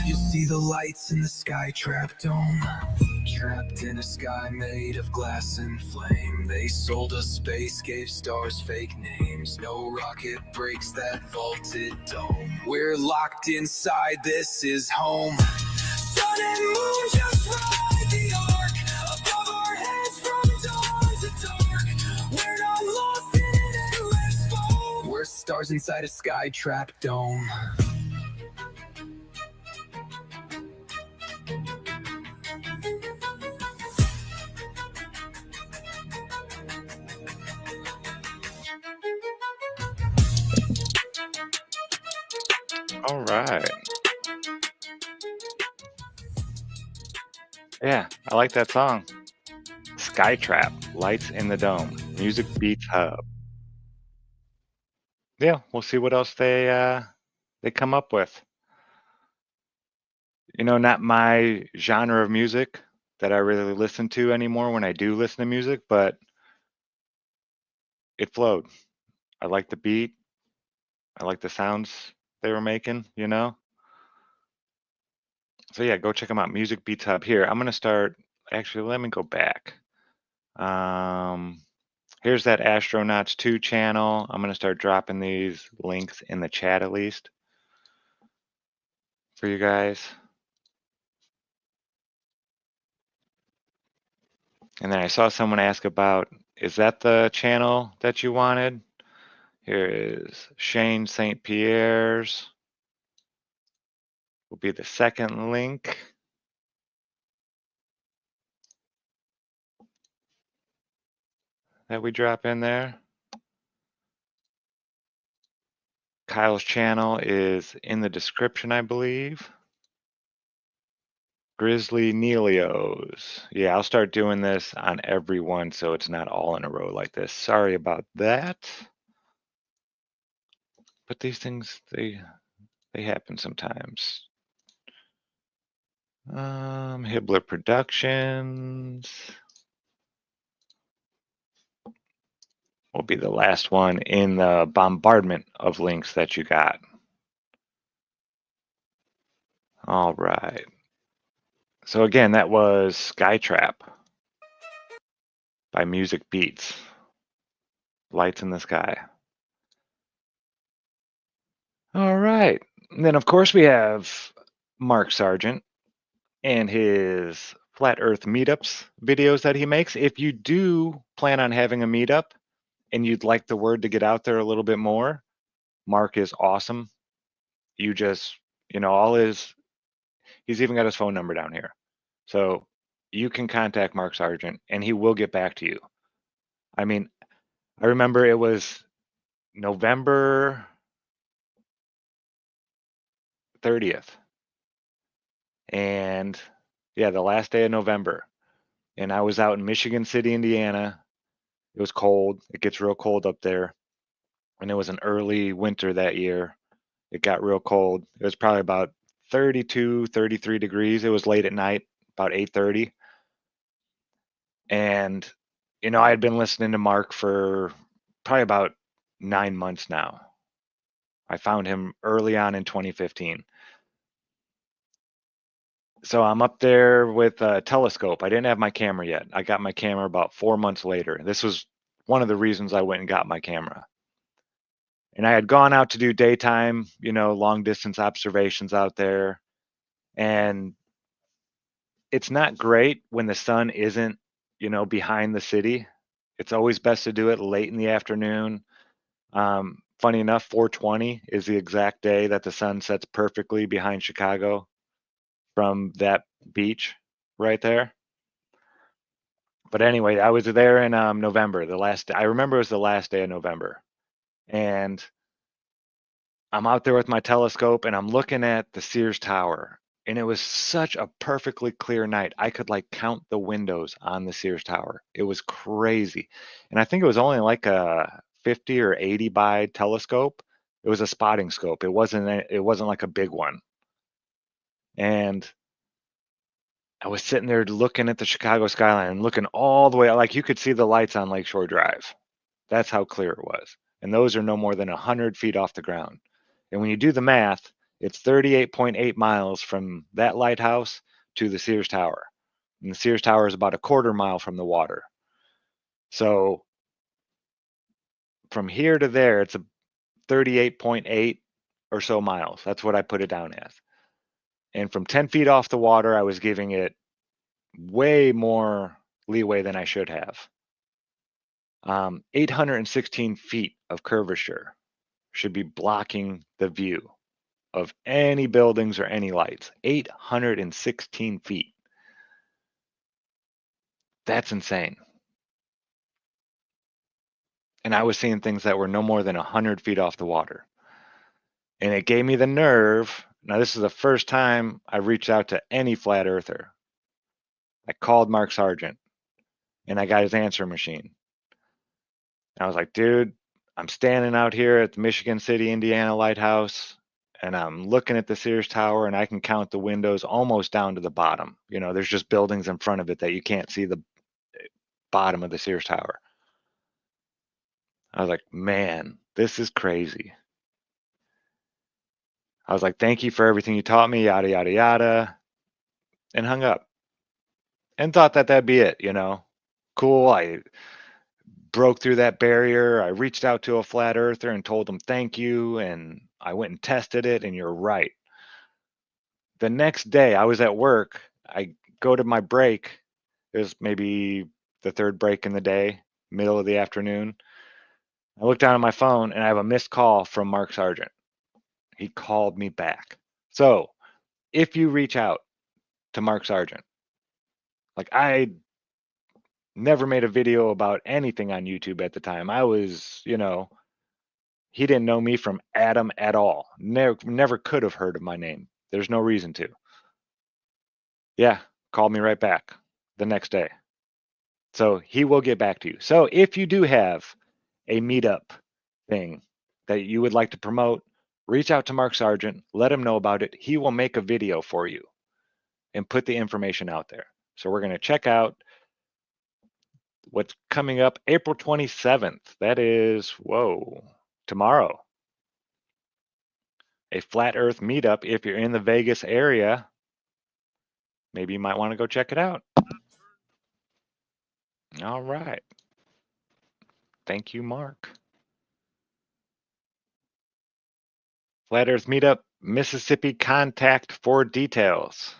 You'll see the lights in the sky-trapped dome. Trapped in a sky made of glass and flame. They sold us space, gave stars fake names. No rocket breaks that vaulted dome. We're locked inside, this is home. Sun and moon just ride the arc. Above our heads from dawn to dark. We're not lost in an endless foam. We're stars inside a sky-trapped dome. All right. Yeah, I like that song. Skytrap, Lights in the Dome, Music Beats Hub. Yeah, we'll see what else they come up with. You know, not my genre of music that I really listen to anymore when I do listen to music, but it flowed. I like the beat. I like the sounds they were making, you know? So yeah, go check them out. Music Beats Hub. Here, I'm gonna start. Actually, let me go back. Here's that Astronauts 2 channel. I'm gonna start dropping these links in the chat at least for you guys. And then I saw someone ask about, is that the channel that you wanted? Here is Shane St. Pierre's. Will be the second link. That we drop in there. Kyle's channel is in the description, I believe. Grizzly Nelios. Yeah, I'll start doing this on every one so it's not all in a row like this. Sorry about that. But these things, they happen sometimes. Hibler Productions will be the last one in the bombardment of links that you got. All right. So again, that was Skytrap by Music Beats. Lights in the Sky. All right. And then, of course, we have Mark Sargent and his Flat Earth meetups videos that he makes. If you do plan on having a meetup and you'd like the word to get out there a little bit more, Mark is awesome. You just, you know, he's even got his phone number down here. So you can contact Mark Sargent and he will get back to you. I mean, I remember it was November 30th. And yeah, the last day of November. And I was out in Michigan City, Indiana. It was cold. It gets real cold up there. And it was an early winter that year. It got real cold. It was probably about 32, 33 degrees. It was late at night, about 8:30. And, you know, I had been listening to Mark for probably about 9 months now. I found him early on in 2015. So I'm up there with a telescope. I didn't have my camera yet. I got my camera about 4 months later. This was one of the reasons I went and got my camera. And I had gone out to do daytime, you know, long distance observations out there. And it's not great when the sun isn't, you know, behind the city. It's always best to do it late in the afternoon. Funny enough, 420 is the exact day that the sun sets perfectly behind Chicago from that beach right there. But anyway, I was there in November, I remember it was the last day of November. And I'm out there with my telescope and I'm looking at the Sears Tower. And it was such a perfectly clear night. I could like count the windows on the Sears Tower. It was crazy. And I think it was only like a 50 or 80 by telescope. It was a spotting scope. It wasn't like a big one. And I was sitting there looking at the Chicago skyline and looking all the way, like you could see the lights on Lakeshore Drive. That's how clear it was. And those are no more than 100 feet off the ground. And when you do the math, it's 38.8 miles from that lighthouse to the Sears Tower. And the Sears Tower is about a quarter mile from the water. So from here to there, it's a 38.8 or so miles. That's what I put it down as. And from 10 feet off the water, I was giving it way more leeway than I should have. 816 feet of curvature should be blocking the view of any buildings or any lights. 816 feet. That's insane. And I was seeing things that were no more than 100 feet off the water. And it gave me the nerve. Now, this is the first time I reached out to any flat earther. I called Mark Sargent and I got his answer machine. I was like, dude, I'm standing out here at the Michigan City, Indiana Lighthouse, and I'm looking at the Sears Tower, and I can count the windows almost down to the bottom. You know, there's just buildings in front of it that you can't see the bottom of the Sears Tower. I was like, man, this is crazy. I was like, thank you for everything you taught me, yada, yada, yada, and hung up. And thought that that'd be it, you know. Cool, I broke through that barrier. I reached out to a flat earther and told him thank you, and I went and tested it, and you're right. The next day, I was at work. I go to my break. It was maybe the third break in the day, middle of the afternoon. I look down at my phone, and I have a missed call from Mark Sargent. He called me back. So if you reach out to Mark Sargent, like I never made a video about anything on YouTube at the time. I was, you know, he didn't know me from Adam at all. Never could have heard of my name. There's no reason to. Yeah, called me right back the next day. So he will get back to you. So if you do have a meetup thing that you would like to promote, reach out to Mark Sargent, let him know about it. He will make a video for you and put the information out there. So we're going to check out what's coming up April 27th. That is, whoa, tomorrow. A flat earth meetup. If you're in the Vegas area, maybe you might want to go check it out. All right. Thank you, Mark. Flat earth meetup, Mississippi, contact for details.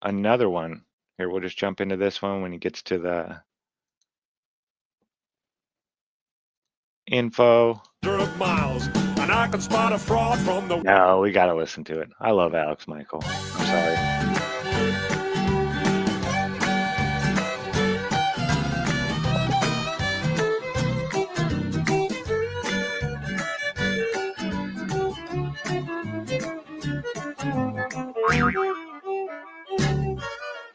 Another one. Here, we'll just jump into this one when he gets to the info. Miles, and I can spot a fraud from the. No, we got to listen to it. I love Alex Michael. I'm sorry.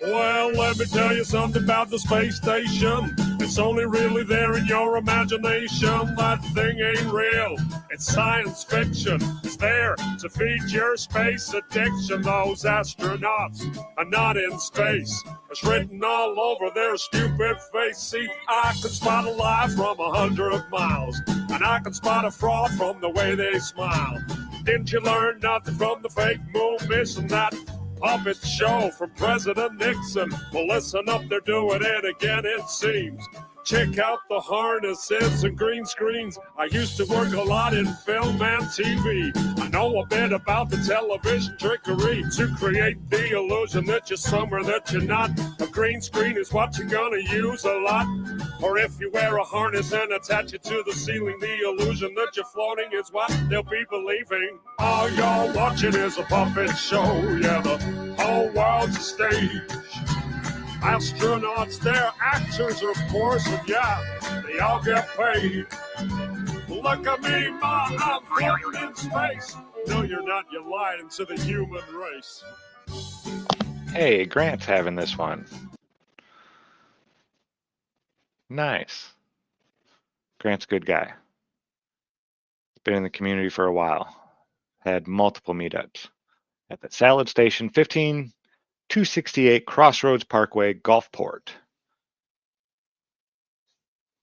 Well, let me tell you something about the space station. It's only really there in your imagination. That thing ain't real. It's science fiction. It's there to feed your space addiction. Those astronauts are not in space. It's written all over their stupid face. See, I can spot a lie from 100 miles. And I can spot a fraud from the way they smile. Didn't you learn nothing from the fake moon mission? That puppet show from President Nixon. Well, listen up, they're doing it again, it seems. Check out the harnesses and green screens. I used to work a lot in film and TV. I know a bit about the television trickery to create the illusion that you're somewhere that you're not. A green screen is what you're gonna use a lot. Or if you wear a harness and attach it to the ceiling, the illusion that you're floating is what they'll be believing. All you're watching is a puppet show. Yeah, the whole world's a stage. Astronauts, they're actors, of course, and yeah, they all get paid. Look at me, Ma, I'm floating in space. No, you're not, you lied into the human race. Hey, Grant's having this one. Nice. Grant's a good guy. Been in the community for a while. Had multiple meetups at the Salad Station, 15268 Crossroads Parkway, Gulfport.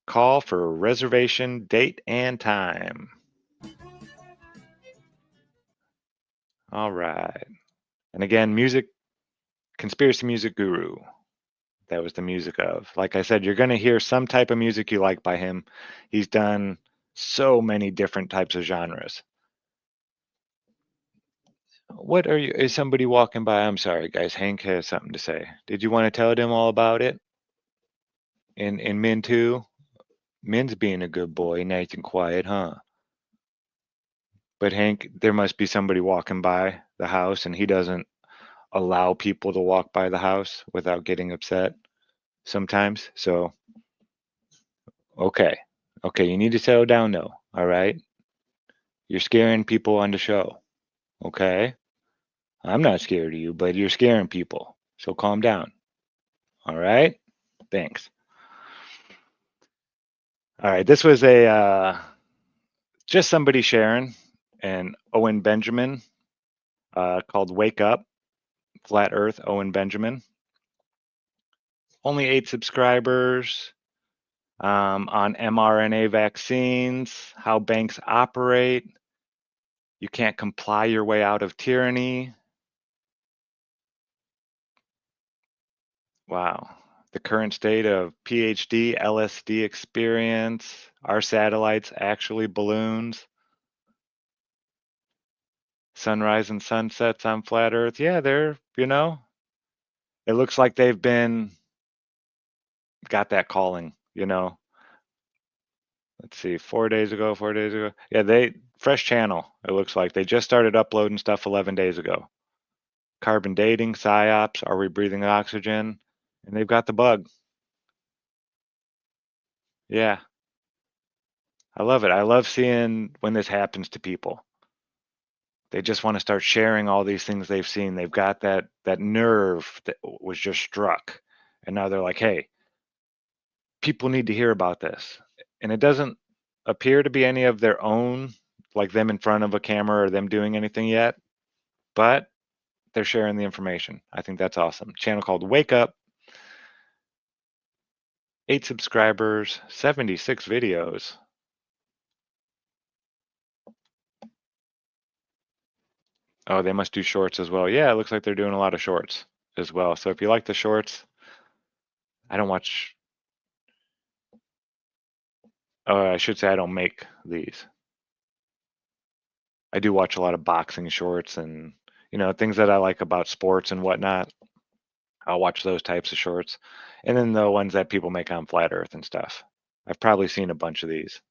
Call for reservation, date, and time. All right. And again, music, Conspiracy Music Guru. That was the music of. Like I said, you're going to hear some type of music you like by him. He's done so many different types of genres. What are you? Is somebody walking by? I'm sorry, guys. Hank has something to say. Did you want to tell them all about it? In Min too? Min's being a good boy, nice and quiet, huh? But Hank, there must be somebody walking by the house, and he doesn't allow people to walk by the house without getting upset sometimes. So, okay, you need to settle down, though. All right, you're scaring people on the show. Okay? I'm not scared of you, but you're scaring people. So calm down. All right? Thanks. All right, this was a just somebody sharing, and Owen Benjamin, called Wake Up, Flat Earth, Owen Benjamin. Only 8 subscribers, on mRNA vaccines, how banks operate. You can't comply your way out of tyranny. Wow. The current state of PhD, LSD experience. Are satellites actually balloons? Sunrise and sunsets on flat Earth. Yeah, they're, it looks like they've got that calling, Let's see, 4 days ago. Yeah, fresh channel, it looks like. They just started uploading stuff 11 days ago. Carbon dating, psyops, are we breathing oxygen? And they've got the bug. Yeah. I love it. I love seeing when this happens to people. They just want to start sharing all these things they've seen. They've got that nerve that was just struck. And now they're like, hey, people need to hear about this. And it doesn't appear to be any of their own, like them in front of a camera or them doing anything yet, but they're sharing the information. I think that's awesome. Channel called Wake Up. 8 subscribers, 76 videos. Oh, they must do shorts as well. Yeah, it looks like they're doing a lot of shorts as well. So if you like the shorts, I don't watch. Oh, I should say I don't make these. I do watch a lot of boxing shorts and, things that I like about sports and whatnot. I'll watch those types of shorts. And then the ones that people make on Flat Earth and stuff. I've probably seen a bunch of these.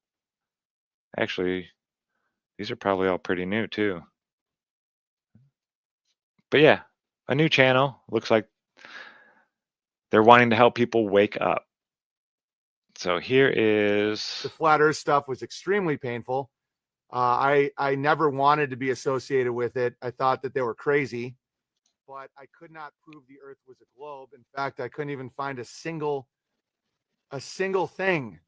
Actually, these are probably all pretty new too. But yeah, a new channel. Looks like they're wanting to help people wake up. So here is the flat Earth stuff was extremely painful. I never wanted to be associated with it. I thought that they were crazy, but I could not prove the Earth was a globe. In fact, I couldn't even find a single thing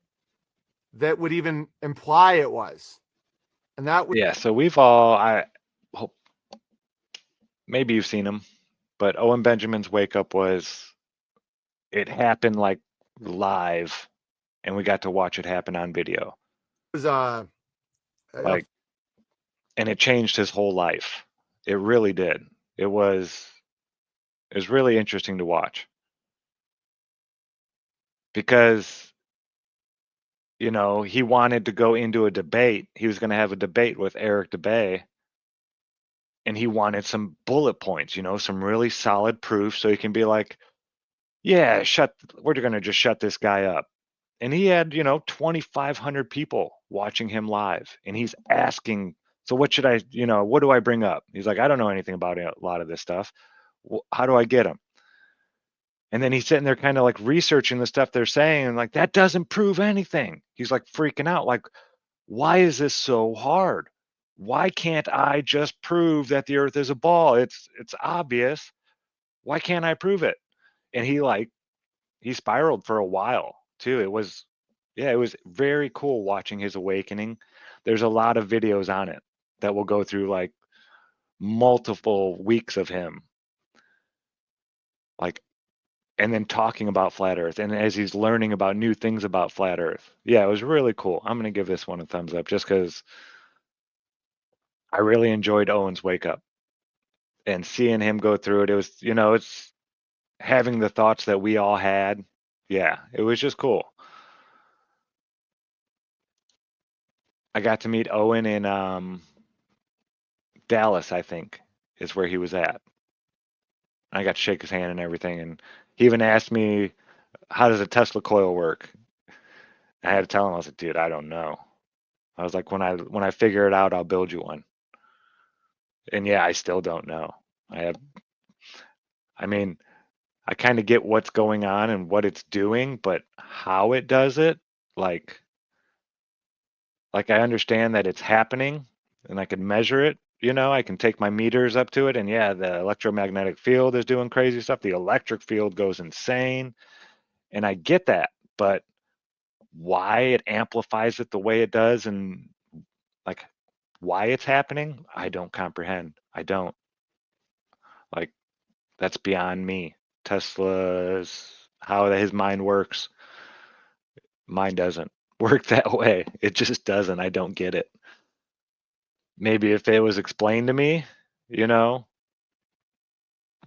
that would even imply it was. And that was so we've all, I hope maybe you've seen them, but Owen Benjamin's Wake Up it happened like live, and we got to watch it happen on video. It was and it changed his whole life. It really did. It was really interesting to watch because he wanted to go into a debate. He was going to have a debate with Eric DeBay, and he wanted some bullet points, some really solid proof so he can be like, yeah, we're going to just shut this guy up. And he had, 2,500 people watching him live, and he's asking, so what should I, what do I bring up? He's like, I don't know anything about a lot of this stuff. How do I get him? And then he's sitting there kind of like researching the stuff they're saying, and like, that doesn't prove anything. He's like freaking out. Like, why is this so hard? Why can't I just prove that the Earth is a ball? It's obvious. Why can't I prove it? And he spiraled for a while too. It was very cool watching his awakening. There's a lot of videos on it that will go through like multiple weeks of him, and then talking about flat Earth, and as he's learning about new things about flat Earth. Yeah, it was really cool. I'm gonna give this one a thumbs up just because I really enjoyed Owen's Wake Up and seeing him go through it. It was, it's having the thoughts that we all had. Yeah, it was just cool. I got to meet Owen in Dallas, I think, is where he was at. I got to shake his hand and everything, and he even asked me, how does a Tesla coil work? I had to tell him, I was like, dude, I don't know. I was like, when I figure it out, I'll build you one. And yeah, I still don't know. I kind of get what's going on and what it's doing, but how it does it, like I understand that it's happening and I can measure it, You know, I can take my meters up to it, and yeah, the electromagnetic field is doing crazy stuff. The electric field goes insane, and I get that. But why it amplifies it the way it does, and like why it's happening, I don't comprehend. I don't. Like, that's beyond me. Tesla's how his mind works. Mine doesn't work that way. It just doesn't. I don't get it. Maybe if it was explained to me, you know,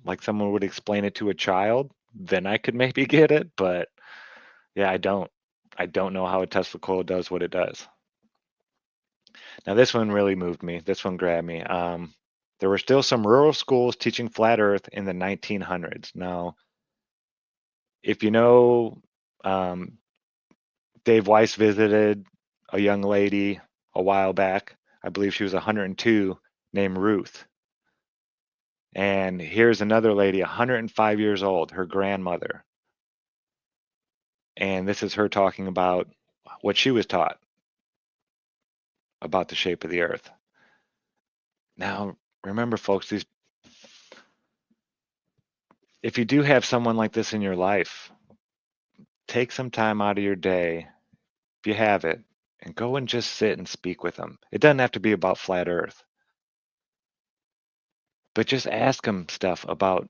like someone would explain it to a child, then I could maybe get it. But yeah, I don't. I don't know how a Tesla coil does what it does. Now, this one really moved me. This one grabbed me. There were still some rural schools teaching flat Earth in the 1900s. Now, if you know, Dave Weiss visited a young lady a while back. I believe she was 102, named Ruth. And here's another lady, 105 years old, her grandmother. And this is her talking about what she was taught about the shape of the Earth. Now, remember, folks, if you do have someone like this in your life, take some time out of your day, if you have it, and go and just sit and speak with them. It doesn't have to be about flat Earth. But just ask them stuff about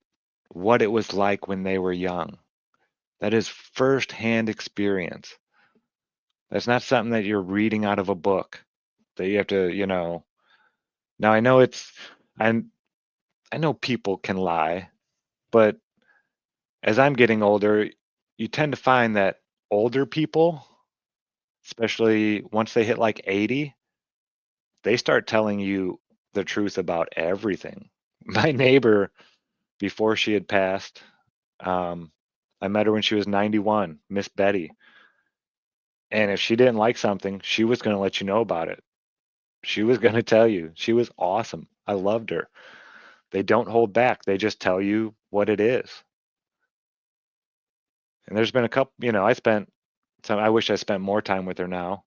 what it was like when they were young. That is firsthand experience. That's not something that you're reading out of a book that you have to, you know. Now, I know I know people can lie, but as I'm getting older, you tend to find that older people, especially once they hit like 80, they start telling you the truth about everything. My neighbor, before she had passed, I met her when she was 91, Miss Betty. And if she didn't like something, she was going to let you know about it. She was going to tell you. She was awesome. I loved her. They don't hold back. They just tell you what it is. And there's been a couple, you know, I wish I spent more time with her now.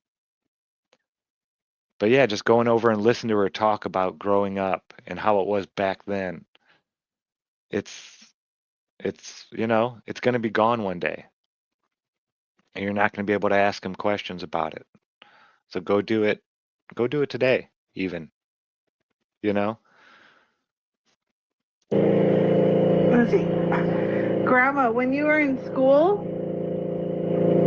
But yeah, just going over and listening to her talk about growing up and how it was back then. It's you know, it's going to be gone one day. And you're not going to be able to ask them questions about it. So go do it. Go do it today, even. You know? Let's see. Grandma, when you were in school,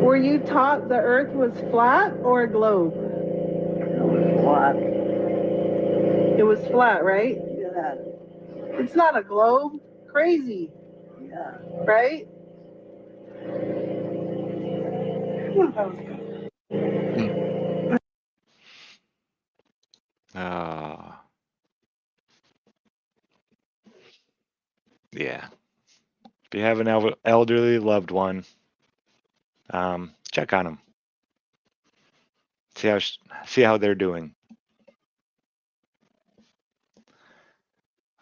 were you taught the earth was flat or a globe? It was flat. It was flat, right? Yeah. It's not a globe. Crazy. Yeah. Right? Yeah. If you have an elderly loved one, check on them. See how they're doing.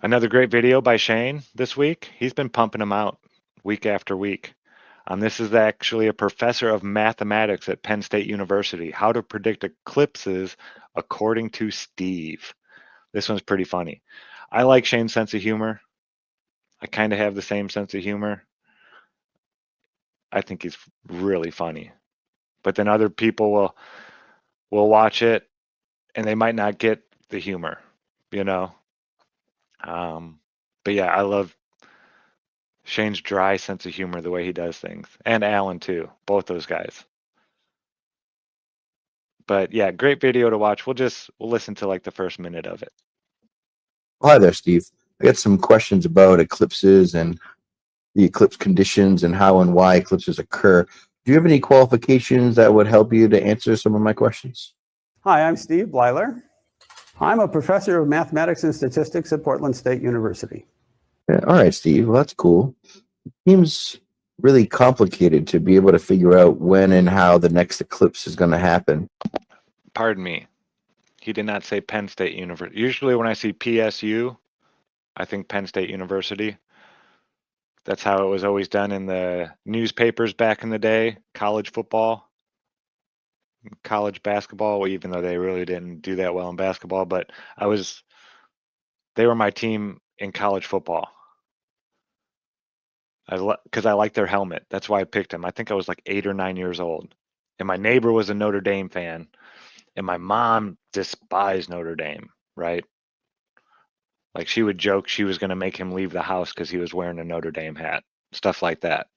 Another great video by Shane this week. He's been pumping them out week after week. This is actually a professor of mathematics at Penn State University. How to predict eclipses according to Steve. This one's pretty funny. I like Shane's sense of humor. I kind of have the same sense of humor. I think he's really funny. But then other people will watch it and they might not get the humor, you know. But yeah, I love Shane's dry sense of humor, the way he does things, and Alan too, both those guys. But yeah, great video to watch. We'll listen to like the first minute of it. Hi there, Steve. I got some questions about eclipses and the eclipse conditions and how and why eclipses occur. Do you have any qualifications that would help you to answer some of my questions? Hi, I'm Steve Bleiler. I'm a professor of mathematics and statistics at Portland State University. Yeah, all right, Steve. Well, that's cool. It seems really complicated to be able to figure out when and how the next eclipse is going to happen. Pardon me. He did not say Penn State University. Usually when I see PSU, I think Penn State University. That's how it was always done in the newspapers back in the day. College football, college basketball, even though they really didn't do that well in basketball. But I was They were my team in college football. Because I liked their helmet. That's why I picked them. I think I was like 8 or 9 years old. And my neighbor was a Notre Dame fan. And my mom despised Notre Dame, right? Like she would joke she was going to make him leave the house because he was wearing a Notre Dame hat, stuff like that.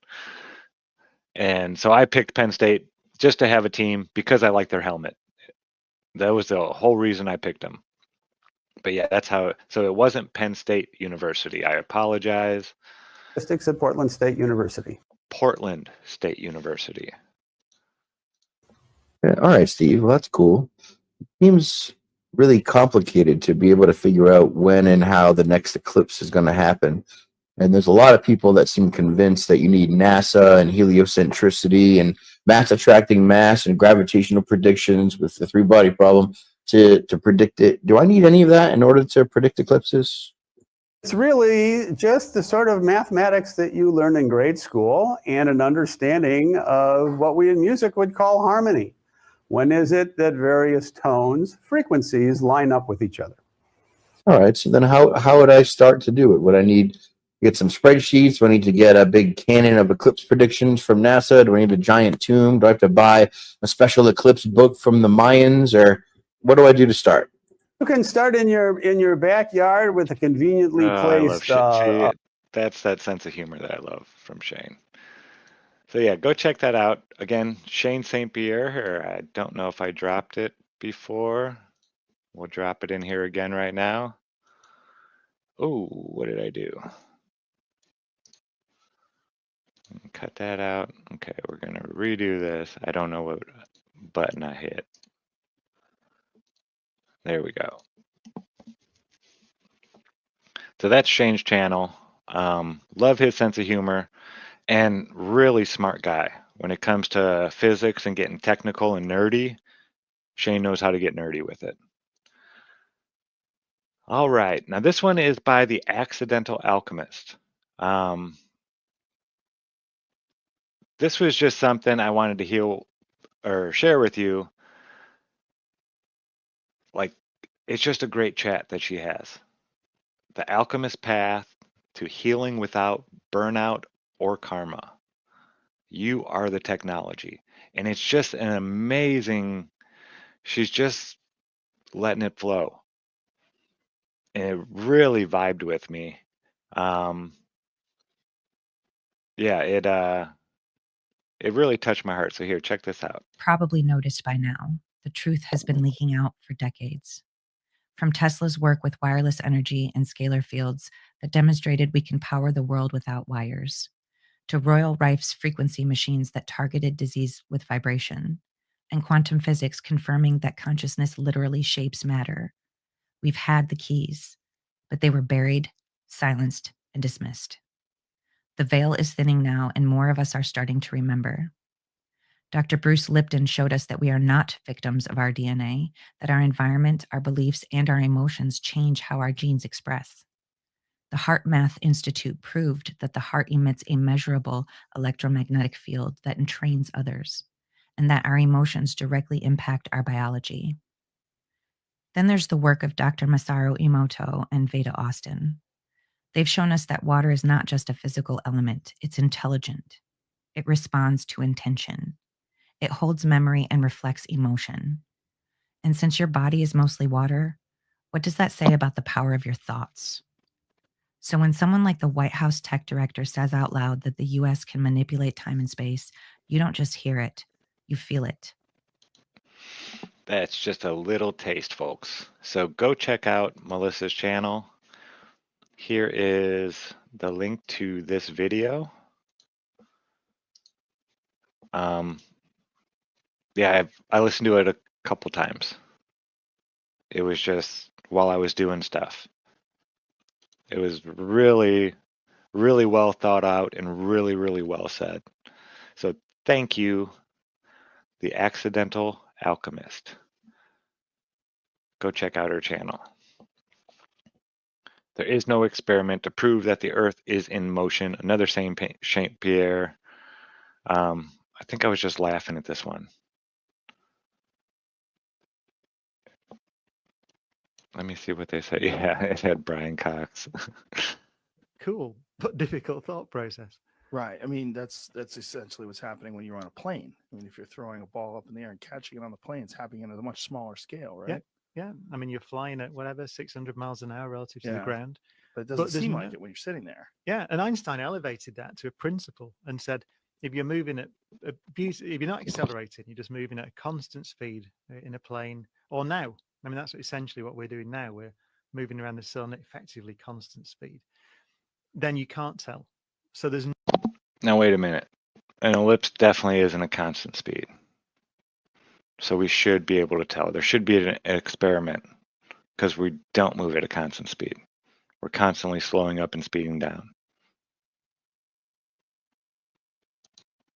And so I picked Penn State just to have a team because I like their helmet. That was the whole reason I picked them. But yeah, that's how. So it wasn't Penn State University. I apologize. Statistics at Portland State University. Portland State University. Yeah, all right, Steve. Well, that's cool. Seems really complicated to be able to figure out when and how the next eclipse is going to happen. And there's a lot of people that seem convinced that you need NASA and heliocentricity and mass attracting mass and gravitational predictions with the three-body problem to predict it. Do I need any of that in order to predict eclipses? It's really just the sort of mathematics that you learned in grade school and an understanding of what we in music would call harmony. When is it that various tones, frequencies line up with each other? All right, so then how would I start to do it? Would I need to get some spreadsheets? Do I need to get a big canon of eclipse predictions from NASA? Do I need a giant tomb? Do I have to buy a special eclipse book from the Mayans? Or what do I do to start? You can start in your backyard with a conveniently placed. See, that's that sense of humor that I love from Shane. So yeah, go check that out. Again, Shane St. Pierre. I don't know if I dropped it before. We'll drop it in here again right now. Oh, what did I do? Cut that out. Okay, we're going to redo this. I don't know what button I hit. There we go. So that's Shane's channel. Love his sense of humor and really smart guy. When it comes to physics and getting technical and nerdy, Shane knows how to get nerdy with it. All right, now this one is by the Accidental Alchemist. This was just something I wanted to heal or share with you. Like, it's just a great chat that she has. The Alchemist Path to Healing Without Burnout or Karma. You are the technology. And it's just an amazing, she's just letting it flow. And it really vibed with me. Yeah, it really touched my heart. So here, check this out. Probably noticed by now, the truth has been leaking out for decades. From Tesla's work with wireless energy and scalar fields that demonstrated we can power the world without wires, to Royal Rife's frequency machines that targeted disease with vibration, and quantum physics confirming that consciousness literally shapes matter. We've had the keys, but they were buried, silenced, and dismissed. The veil is thinning now, and more of us are starting to remember. Dr. Bruce Lipton showed us that we are not victims of our DNA, that our environment, our beliefs, and our emotions change how our genes express. The Heart Math Institute proved that the heart emits a measurable electromagnetic field that entrains others, and that our emotions directly impact our biology. Then there's the work of Dr. Masaru Emoto and Veda Austin. They've shown us that water is not just a physical element, it's intelligent. It responds to intention. It holds memory and reflects emotion. And since your body is mostly water, what does that say about the power of your thoughts? So when someone like the White House tech director says out loud that the US can manipulate time and space, you don't just hear it, you feel it. That's just a little taste, folks. So go check out Melissa's channel. Here is the link to this video. Yeah, I listened to it a couple times. It was just while I was doing stuff. It was really, really well thought out and really, really well said. So thank you, The Accidental Alchemist. Go check out her channel. There is no experiment to prove that the Earth is in motion. Another Saint Pierre. I think I was just laughing at this one. Let me see what they say. Yeah, it had Brian Cox. Cool, but difficult thought process. Right. I mean, that's essentially what's happening when you're on a plane. I mean, if you're throwing a ball up in the air and catching it on the plane, it's happening at a much smaller scale, right? Yeah, yeah. I mean, you're flying at whatever 600 miles an hour relative to the Yeah. ground. But it doesn't there's seem like it when you're sitting there. Yeah, and Einstein elevated that to a principle and said, if you're moving at if you're not accelerating, you're just moving at a constant speed in a plane, or now. I mean, that's essentially what we're doing now. We're moving around the sun at effectively constant speed. Then you can't tell. So there's Now, wait a minute. An ellipse definitely isn't a constant speed. So we should be able to tell. There should be an experiment because we don't move at a constant speed. We're constantly slowing up and speeding down.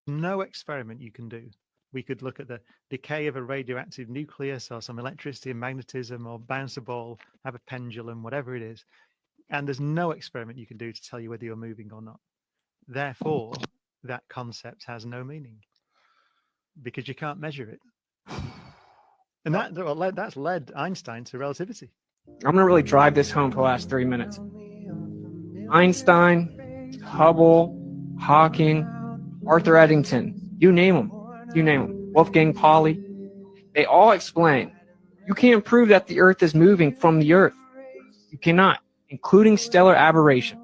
no experiment you can do. We could look at the decay of a radioactive nucleus or some electricity and magnetism or bounce a ball, have a pendulum, whatever it is. And there's no experiment you can do to tell you whether you're moving or not. Therefore, that concept has no meaning because you can't measure it. And that's led Einstein to relativity. I'm going to really drive this home for the last 3 minutes. Einstein, Hubble, Hawking, Arthur Eddington, you name them, Wolfgang Pauli, they all explain you can't prove that the Earth is moving from the Earth. You cannot, including stellar aberration.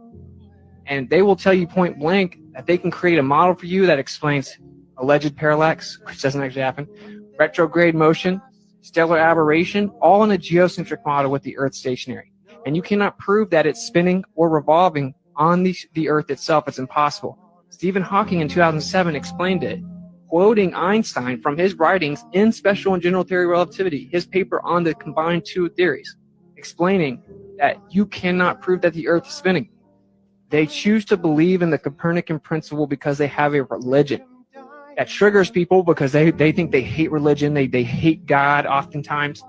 And they will tell you point blank that they can create a model for you that explains alleged parallax, which doesn't actually happen, retrograde motion, stellar aberration, all in a geocentric model with the Earth stationary. And you cannot prove that it's spinning or revolving on the Earth itself. It's impossible. Stephen Hawking in 2007 explained it, quoting Einstein from his writings in Special and General Theory of Relativity, his paper on the combined two theories, explaining that you cannot prove that the Earth is spinning. They choose to believe in the Copernican principle because they have a religion. That triggers people because they think they hate religion, they hate God oftentimes.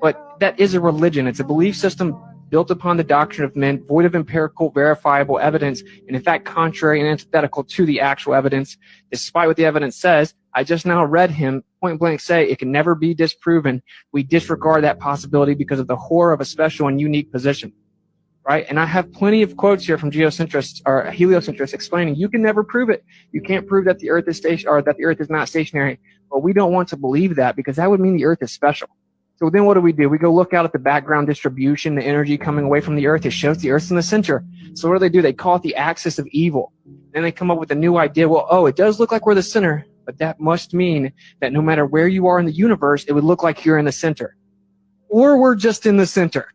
But that is a religion. It's a belief system built upon the doctrine of men, void of empirical, verifiable evidence, and in fact contrary and antithetical to the actual evidence, despite what the evidence says. I just now read him point blank say it can never be disproven. We disregard that possibility because of the horror of a special and unique position. Right? And I have plenty of quotes here from geocentrists or heliocentrists explaining you can never prove it. You can't prove that the Earth is or that the Earth is not stationary. But we don't want to believe that because that would mean the Earth is special. So then what do? We go look out at the background distribution, the energy coming away from the Earth. It shows the Earth's in the center. So what do? They call it the axis of evil. Then they come up with a new idea. Well, oh, it does look like we're the center, but that must mean that no matter where you are in the universe, it would look like you're in the center. Or we're just in the center.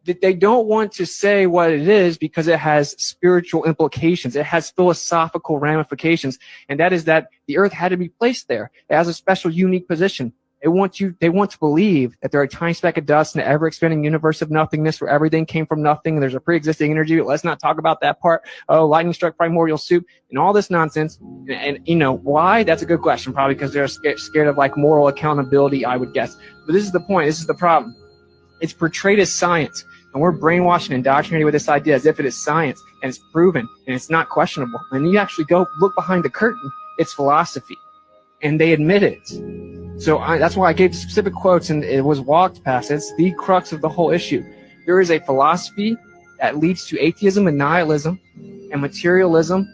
They don't want to say what it is because it has spiritual implications. It has philosophical ramifications, and that is that the Earth had to be placed there. It has a special, unique position. They want to believe that they're a tiny speck of dust in an ever-expanding universe of nothingness where everything came from nothing. And there's a pre-existing energy. But let's not talk about that part. Oh, lightning struck primordial soup and all this nonsense. And you know why? That's a good question. Probably because they're scared of like moral accountability, I would guess. But this is the point. This is the problem. It's portrayed as science. And we're brainwashed and indoctrinated with this idea as if it is science and it's proven and it's not questionable. And you actually go look behind the curtain, it's philosophy. And they admit it. So that's why I gave specific quotes and it was walked past. It's the crux of the whole issue. There is a philosophy that leads to atheism and nihilism and materialism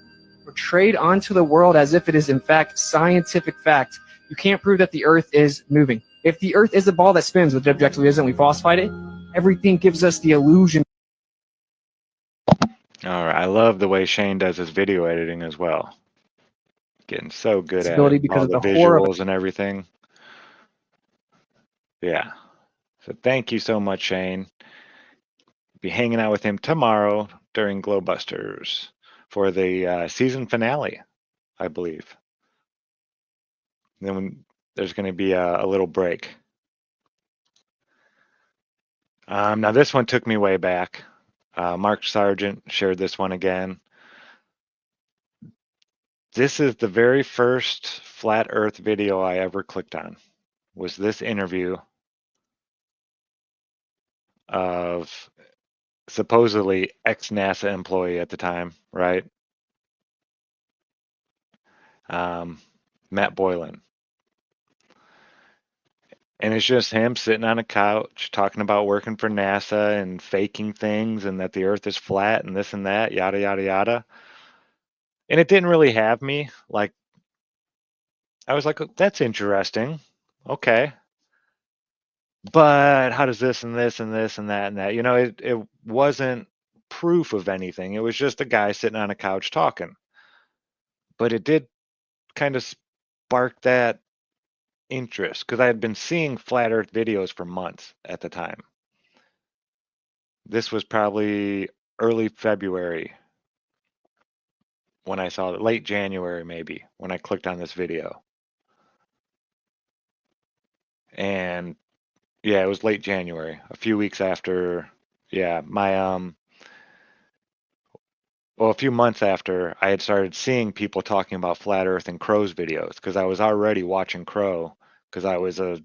portrayed onto the world as if it is in fact scientific fact. You can't prove that the Earth is moving. If the Earth is a ball that spins, which objectively isn't, we falsified it, everything gives us the illusion. All right, I love the way Shane does his video editing as well. Getting so good at it, because all of the the horror of visuals and everything. Yeah. So thank you so much, Shane. Be hanging out with him tomorrow during GLOBEBUSTERS for the season finale, I believe. Then there's going to be a little break. Now this one took me way back. Mark Sargent shared this one again. This is the very first flat Earth video I ever clicked on. Was this interview of supposedly ex-NASA employee at the time, right? Matt Boylan. And it's just him sitting on a couch talking about working for NASA and faking things and that the Earth is flat and this and that, yada, yada, yada. And it didn't really have me. Like, I was like, "Oh, that's interesting. Okay. But how does this and this and this and that and that?" It wasn't proof of anything. It was just a guy sitting on a couch talking. But it did kind of spark that interest because I had been seeing flat Earth videos for months at the time. This was probably early February when I saw it, late January maybe, when I clicked on this video. And yeah, it was late January, a few weeks after, yeah, a few months after I had started seeing people talking about flat Earth and Crow's videos because I was already watching Crow because I was a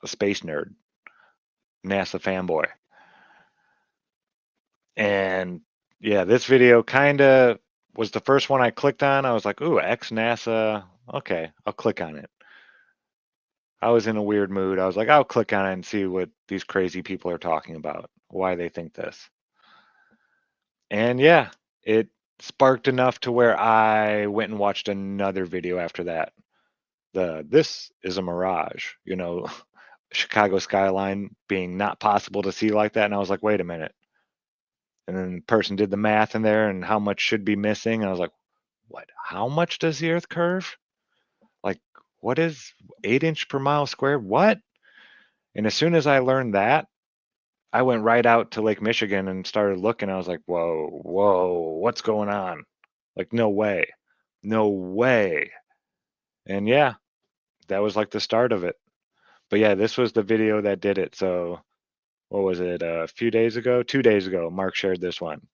space nerd, NASA fanboy. And yeah, this video kind of was the first one I clicked on. I was like, ooh, ex-NASA. Okay, I'll click on it. I was in a weird mood. I was like, I'll click on it and see what these crazy people are talking about, why they think this. And yeah, it sparked enough to where I went and watched another video after that. This is a mirage, Chicago skyline being not possible to see like that. And I was like, wait a minute. And then the person did the math in there and how much should be missing. And I was like, what? How much does the Earth curve? Like, what is 8 inch per mile squared? What? And as soon as I learned that, I went right out to Lake Michigan and started looking. I was like, whoa, what's going on? Like, no way. No way. And yeah, that was like the start of it. But yeah, this was the video that did it. So what was it? A few days ago, 2 days ago, Mark shared this one.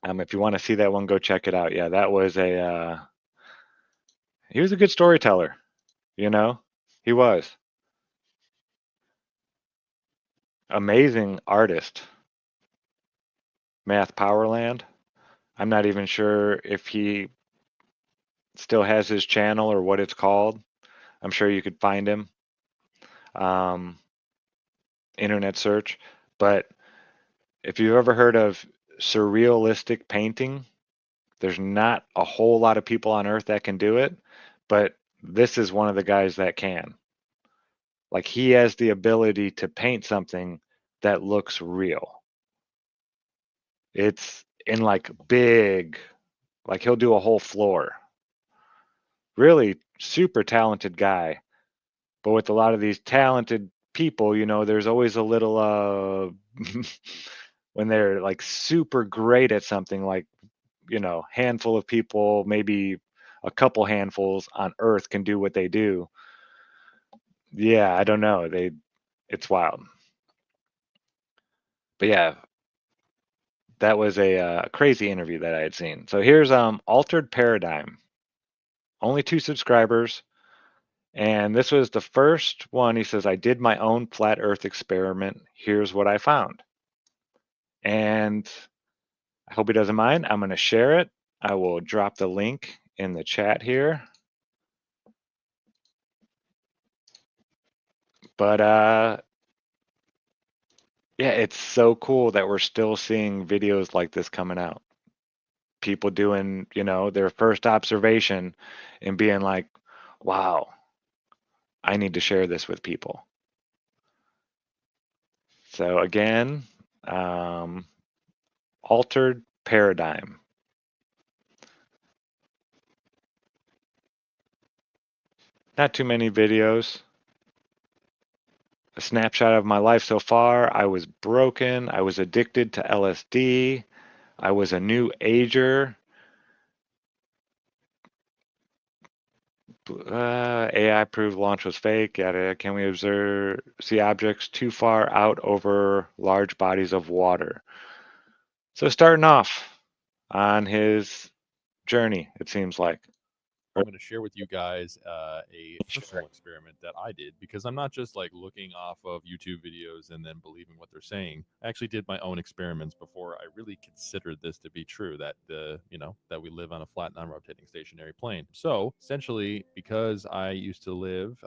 If you want to see that one, go check it out. Yeah, that was he was a good storyteller, he was. Amazing artist. Math Powerland. I'm not even sure if he still has his channel or what it's called. I'm sure you could find him. Internet search. But if you've ever heard of surrealistic painting, there's not a whole lot of people on Earth that can do it, but this is one of the guys that can. Like, he has the ability to paint something that looks real. It's in like big, like he'll do a whole floor. Really super talented guy. But with a lot of these talented people, there's always a little when they're like super great at something, like, handful of people, maybe a couple handfuls on Earth can do what they do. Yeah, I don't know. It's wild. But yeah, that was a crazy interview that I had seen. So here's Altered Paradigm. Only 2 subscribers. And this was the first one. He says, I did my own flat Earth experiment. Here's what I found. And I hope he doesn't mind. I'm going to share it. I will drop the link in the chat here. But yeah, it's so cool that we're still seeing videos like this coming out. People doing, their first observation and being like, wow, I need to share this with people. So again, Altered Paradigm. Not too many videos. A snapshot of my life so far. I was broken. I was addicted to LSD. I was a new ager. AI proved launch was fake. Yada. Can we see objects too far out over large bodies of water? So starting off on his journey, it seems like. I'm going to share with you guys a personal experiment that I did, because I'm not just like looking off of YouTube videos and then believing what they're saying. I actually did my own experiments before I really considered this to be true, that that we live on a flat, non-rotating stationary plane. So essentially, because I used to live,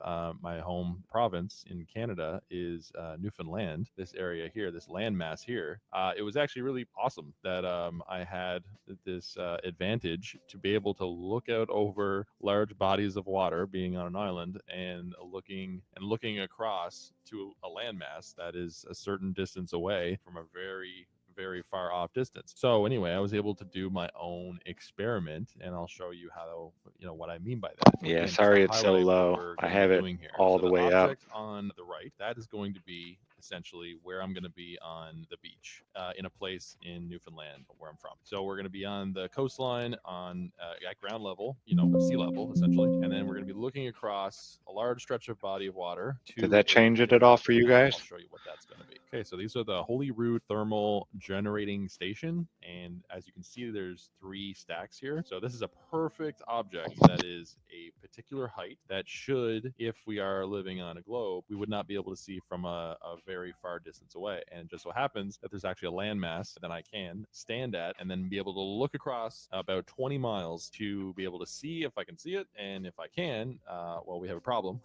my home province in Canada is Newfoundland, this area here, this landmass here, it was actually really awesome that I had this advantage to be able to look out over large bodies of water, being on an island, and looking across to a landmass that is a certain distance away from a very, very far off distance. So anyway, I was able to do my own experiment, and I'll show you how, what I mean by that. Yeah, Again, just sorry to it's so highlight what low. we're I gonna have be it doing here. all So the the way up. object on the right, that is going to be essentially where I'm going to be on the beach, in a place in Newfoundland where I'm from. So we're going to be on the coastline at ground level, sea level essentially, and then we're going to be looking across a large stretch of body of water to Did that a change it at all for you particular- guys? I'll show you what that's going to be. Okay, so these are the Holyrood Thermal Generating Station, and as you can see, there's 3 stacks here. So this is a perfect object that is a particular height that should, if we are living on a globe, we would not be able to see from a very far distance away. And just so happens that there's actually a landmass that I can stand at and then be able to look across about 20 miles to be able to see if I can see it. And if I can, well, we have a problem.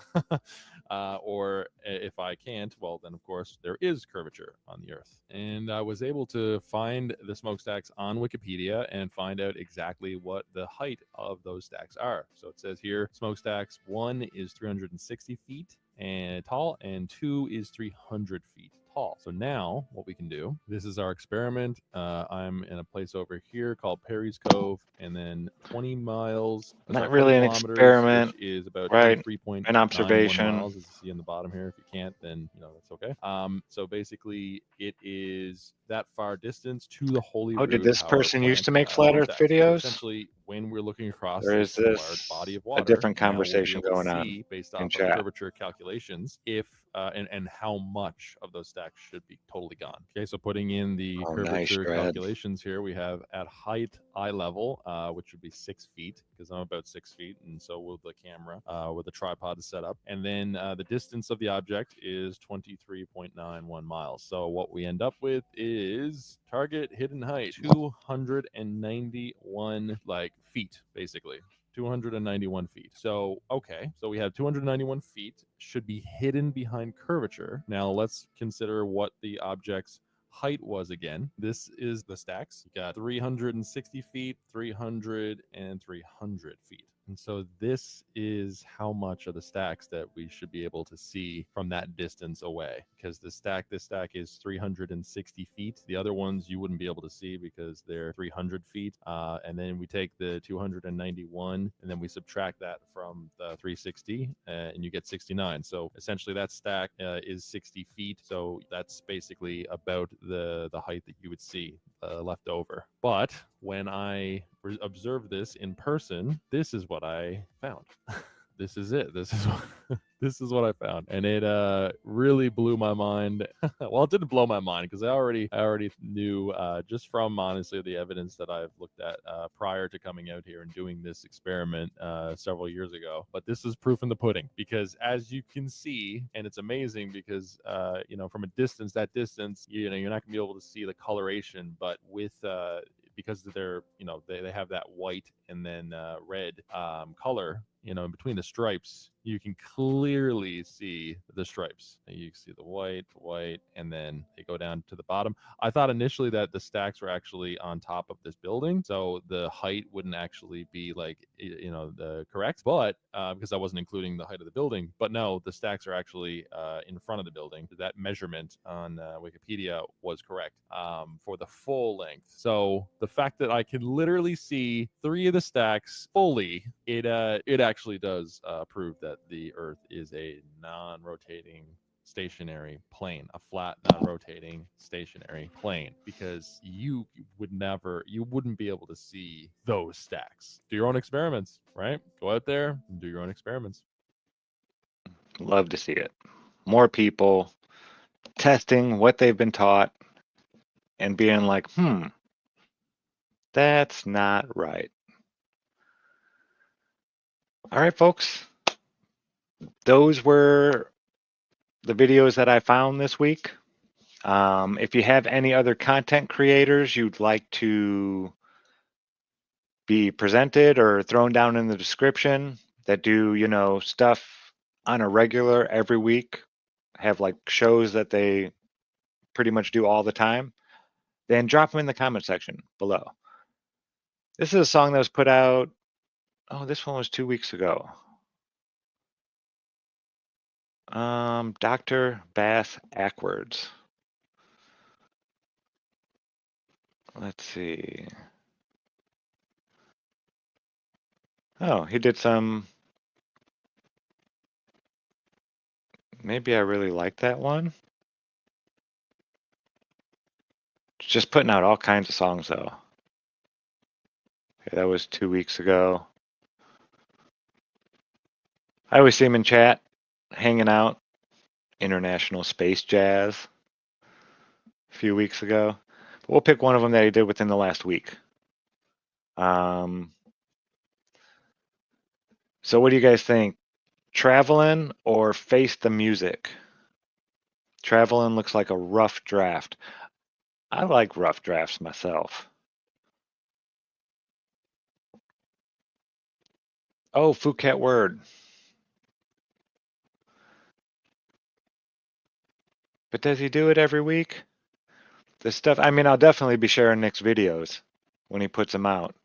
Or if I can't, well, then of course there is curvature on the Earth. And I was able to find the smokestacks on Wikipedia and find out exactly what the height of those stacks are. So it says here, smokestacks 1 is 360 feet and tall, and 2 is 300 feet tall. So now what we can do, this is our experiment. I'm in a place over here called Perry's Cove, and then 20 miles, Not really an experiment, which is about right? 23.91 An observation. miles, as you see in the bottom here. If you can't, then that's okay. So basically it is that far distance to the Holyrood. Oh, did this power person used plant, to make flat Earth smokestacks. So videos? essentially, when we're looking across Or this is this large body of a water, different now we'll be conversation able to going on see, based in off of chat? curvature calculations, if and how much of those stacks should be totally gone. Okay, so putting in the Oh, nice, curvature Brad. calculations here, we have at height, eye level, which would be 6 feet, because I'm about 6 feet, and so will the camera with the tripod set up. And then the distance of the object is 23.91 miles. So what we end up with is target hidden height 291 feet, basically. 291 feet. So, okay, so we have 291 feet, should be hidden behind curvature. Now let's consider what the object's height was again. This is the stacks. You got 360 feet, 300, and 300 feet. And so this is how much of the stacks that we should be able to see from that distance away, because this stack is 360 feet. The other ones you wouldn't be able to see because they're 300 feet. And then we take the 291 and then we subtract that from the 360 and you get 69. So essentially that stack is 60 feet. So that's basically about the height that you would see left over. But when I observed this in person, this is what I found. This is it. This is what I found, and it really blew my mind. Well, it didn't blow my mind because I already knew just from honestly the evidence that I've looked at prior to coming out here and doing this experiment several years ago. But this is proof in the pudding, because as you can see, and it's amazing because from a distance, you're not gonna be able to see the coloration, but with because they're they have that white and then red color in between the stripes, you can clearly see the stripes. You can see the white, and then they go down to the bottom. I thought initially that the stacks were actually on top of this building, so the height wouldn't actually be the correct, but because I wasn't including the height of the building. But no, the stacks are actually in front of the building. That measurement on Wikipedia was correct for the full length. So the fact that I can literally see 3 of the stacks fully, it actually does prove that the Earth is a non-rotating stationary plane, a flat, non-rotating stationary plane, because you wouldn't be able to see those stacks. Do your own experiments, right? Go out there and do your own experiments. Love to see it. More people testing what they've been taught and being like, that's not right. All right, folks. Those were the videos that I found this week. If you have any other content creators you'd like to be presented or thrown down in the description that do, you know, stuff on a regular every week, have like shows that they pretty much do all the time, then drop them in the comment section below. This is a song that was put out, oh, this one was 2 weeks ago. Dr. Bass Ackwards. Let's see. Oh, he did some. Maybe I really like that one. Just putting out all kinds of songs though. Okay, that was 2 weeks ago. I always see him in chat, hanging out. International Space Jazz a few weeks ago. But we'll pick one of them that he did within the last week. So what do you guys think? Travelin' or Face the Music? Travelin' looks like a rough draft. I like rough drafts myself. Oh, Phuket Word. But does he do it every week? The stuff, I mean, I'll definitely be sharing Nick's videos when he puts them out.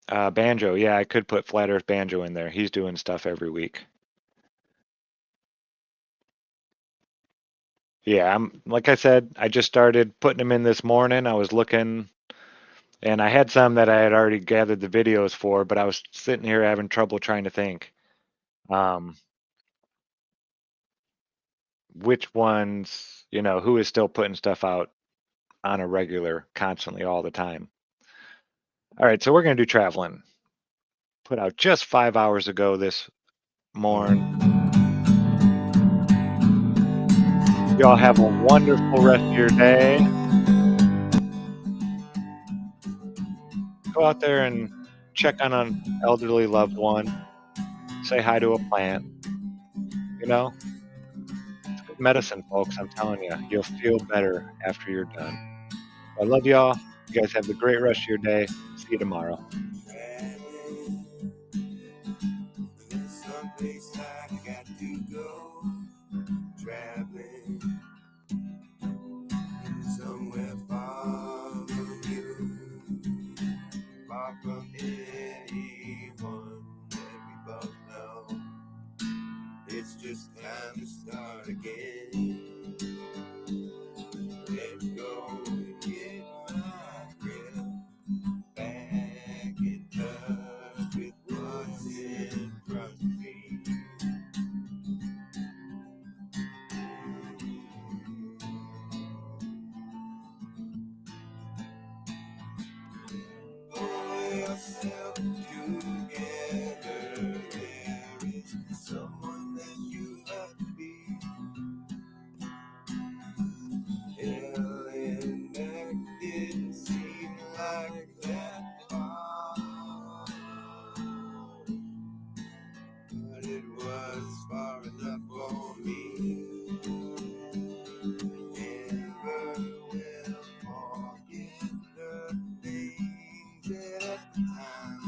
Banjo, yeah, I could put Flat Earth Banjo in there. He's doing stuff every week. Yeah, like I said, I just started putting them in this morning. I was looking, and I had some that I had already gathered the videos for, but I was sitting here having trouble trying to think which ones, you know, who is still putting stuff out on a regular, constantly, all the time. All right, so we're going to do Traveling. Put out just 5 hours ago this morning. Y'all have a wonderful rest of your day. Go out there and check on an elderly loved one. Say hi to a plant. You know, it's good medicine, folks. I'm telling you, you'll feel better after you're done. I love y'all. You guys have a great rest of your day. See you tomorrow. Someplace I got to go, traveling somewhere far from you, far from anyone that we both know. It's just time to start again. Let's go and get my grip back in touch with what's in front of me. Pull yourself together. There is someone that you love to be. Hell and back didn't seem like that far, but it was far enough for me. Never will forget the things that at the time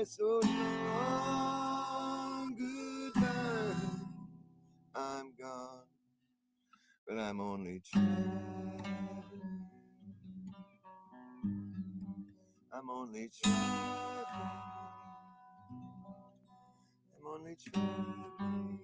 so long, goodbye. I'm gone, but I'm only trying. I'm only trying. I'm only trying.